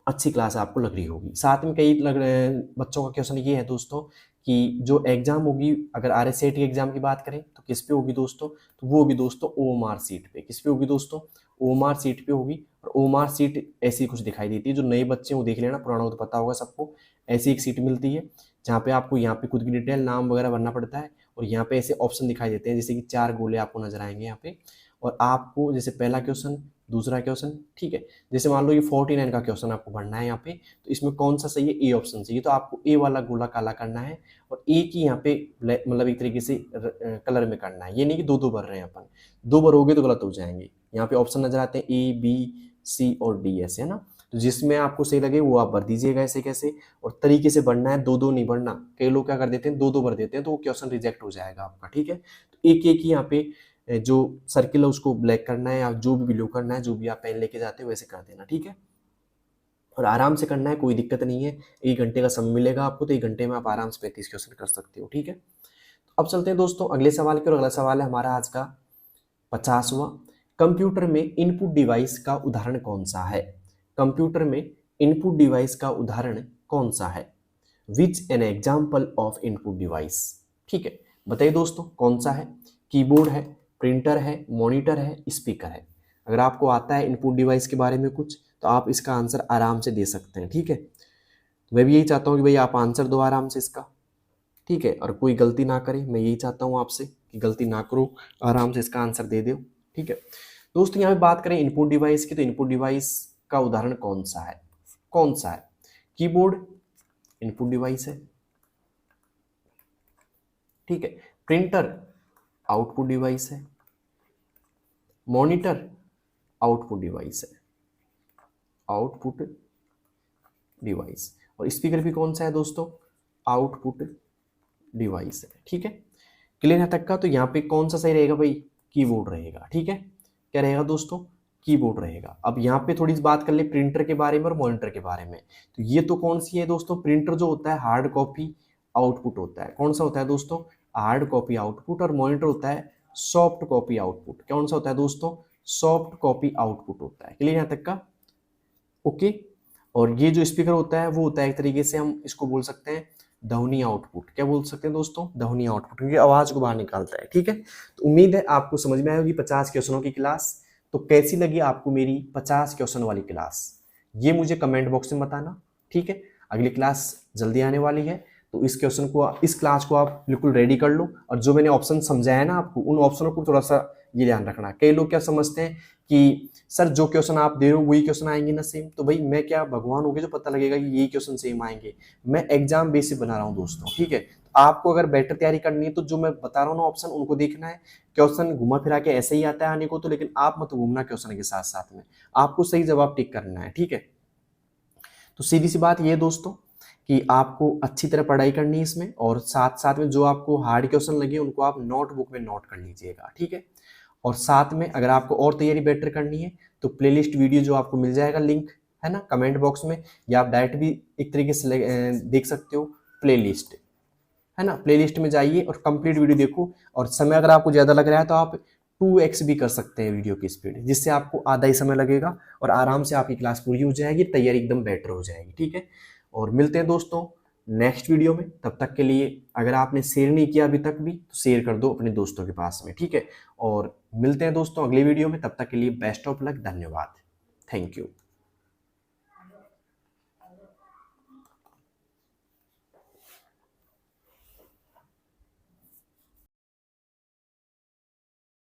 अच्छी क्लास आपको लग रही होगी। साथ में कई बच्चों का क्वेश्चन ये है दोस्तों कि जो एग्जाम होगी, अगर RSAT की एग्जाम की बात करें तो किस पे होगी दोस्तों, तो वो होगी दोस्तों OMR सीट पे। किस पे होगी दोस्तों, OMR सीट पे होगी। और OMR सीट ऐसी कुछ दिखाई देती है, जो नए बच्चे वो देख लेना, पुराना तो पता होगा सबको। ऐसी एक सीट मिलती है जहाँ पे आपको यहाँ पे खुद की डिटेल, नाम वगैरह भरना पड़ता है, और यहाँ पे ऐसे ऑप्शन दिखाई देते हैं, जैसे कि 4 गोले आपको नजर आएंगे यहाँ पे, और आपको जैसे पहला क्वेश्चन, दूसरा क्वेश्चन, ठीक है। जैसे मान लो ये 49 का क्वेश्चन आपको भरना है यहाँ पे, तो इसमें कौन सा सही है, ए ऑप्शन चाहिए, तो आपको ए वाला गोला काला करना है, और ए की यहाँ पे मतलब एक तरीके से कलर में करना है। ये नहीं कि दो दो भर रहे हैं अपन, दो भरोगे तो गलत हो जाएंगे। यहाँ पे ऑप्शन नजर आते हैं A, B, C और D, ऐसे, है ना। तो जिसमें आपको सही लगे वो आप भर दीजिएगा ऐसे कैसे, और तरीके से भरना है, दो दो नहीं भरना। कई लोग क्या कर देते हैं, दो दो भर देते हैं, तो वो क्वेश्चन रिजेक्ट हो जाएगा आपका, ठीक है। तो एक एक ही यहाँ पे जो सर्किल है उसको ब्लैक करना है, या जो भी ब्लू करना है, जो भी आप पेन लेके जाते हो वैसे कर देना, ठीक है। और आराम से करना है, कोई दिक्कत नहीं है। 1 घंटे का समय मिलेगा आपको, तो 1 घंटे में आप आराम से 35 क्वेश्चन कर सकते हो, ठीक है। अब चलते हैं दोस्तों अगले सवाल की, और अगला सवाल है हमारा आज का 50वां। कंप्यूटर में इनपुट डिवाइस का उदाहरण कौन सा है। कंप्यूटर में इनपुट डिवाइस का उदाहरण कौन सा है, विच an example of input device, ठीक है। बताइए दोस्तों कौन सा है, कीबोर्ड है, प्रिंटर है, मॉनिटर है, स्पीकर है। अगर आपको आता है इनपुट डिवाइस के बारे में कुछ, तो आप इसका आंसर आराम से दे सकते हैं, ठीक है। मैं भी यही चाहता हूँ कि भाई आप आंसर दो आराम से इसका, ठीक है, और कोई गलती ना करे। मैं यही चाहता हूँ आपसे कि गलती ना करो, आराम से इसका आंसर दे दो, ठीक है। दोस्तों यहाँ पे बात करें इनपुट डिवाइस की, तो इनपुट डिवाइस का उदाहरण कौन सा है, कौन सा है। कीबोर्ड इनपुट डिवाइस है, ठीक है। प्रिंटर आउटपुट डिवाइस है, मॉनिटर आउटपुट डिवाइस है, आउटपुट डिवाइस। और स्पीकर भी कौन सा है दोस्तों, आउटपुट डिवाइस है, ठीक है। क्लियर है तक का। तो यहाँ पे कौन सा सही रहेगा भाई, कीबोर्ड रहेगा, ठीक है। क्या रहेगा दोस्तों, कीबोर्ड रहेगा। अब यहाँ पे थोड़ी सी बात कर ले प्रिंटर के बारे में और मॉनिटर के बारे में। तो ये तो कौन सी है दोस्तों, प्रिंटर जो होता है हार्ड कॉपी आउटपुट होता है। कौन सा होता है दोस्तों, हार्ड कॉपी आउटपुट। और मॉनिटर होता है सॉफ्ट कॉपी आउटपुट। कौन सा होता है दोस्तों, सॉफ्ट कॉपी आउटपुट होता है। क्लियर यहाँ तक का? ओके। और ये जो स्पीकर होता है वो होता है एक तरीके से हम इसको बोल सकते हैं ध्वनि आउटपुट। क्या बोल सकते हैं दोस्तों? ध्वनि आउटपुट, क्योंकि आवाज को बाहर निकालता है। ठीक है, तो उम्मीद है आपको समझ में आई होगी 50 क्वेश्चनों की क्लास। तो कैसी लगी आपको मेरी 50 क्वेश्चन वाली क्लास, ये मुझे कमेंट बॉक्स में बताना। ठीक है, अगली क्लास जल्दी आने वाली है, तो इस क्लास को आप बिल्कुल रेडी कर लो। और जो मैंने ऑप्शन समझाया ना आपको, उन ऑप्शनों को थोड़ा सा ये ध्यान रखना। कई लोग क्या समझते हैं कि सर जो क्वेश्चन आप दे रहे हो वही क्वेश्चन आएंगे ना सेम, तो भाई मैं क्या भगवान हो गया जो पता लगेगा कि यही क्वेश्चन सेम आएंगे? मैं एग्जाम बेसिस बना रहा हूँ दोस्तों। ठीक है, आपको अगर बेटर तैयारी करनी है तो जो मैं बता रहा हूँ ना ऑप्शन, उनको देखना है। क्वेश्चन घुमा फिरा के ऐसे ही आता है आने को, तो लेकिन आप मत घूमना क्वेश्चन के साथ साथ में, आपको सही जवाब टिक करना है। ठीक है, तो सीधी सी बात ये है दोस्तों कि आपको अच्छी तरह पढ़ाई करनी है इसमें, और साथ साथ में जो आपको हार्ड क्वेश्चन लगे उनको आप नोटबुक में नोट कर लीजिएगा। ठीक है, और साथ में अगर आपको और तैयारी बेटर करनी है तो प्लेलिस्ट वीडियो जो आपको मिल जाएगा लिंक है ना कमेंट बॉक्स में, या आप डायरेक्ट भी एक तरीके से देख सकते हो प्लेलिस्ट, है ना। प्लेलिस्ट में जाइए और कंप्लीट वीडियो देखो। और समय अगर आपको ज़्यादा लग रहा है तो आप 2x भी कर सकते हैं वीडियो की स्पीड, जिससे आपको आधा ही समय लगेगा और आराम से आपकी क्लास पूरी हो जाएगी, तैयारी एकदम बेटर हो जाएगी। ठीक है, और मिलते हैं दोस्तों नेक्स्ट वीडियो में। तब तक के लिए अगर आपने शेयर नहीं किया अभी तक भी तो शेयर कर दो अपने दोस्तों के पास में। ठीक है, और मिलते हैं दोस्तों अगली वीडियो में। तब तक के लिए बेस्ट ऑफ लक, धन्यवाद, थैंक यू।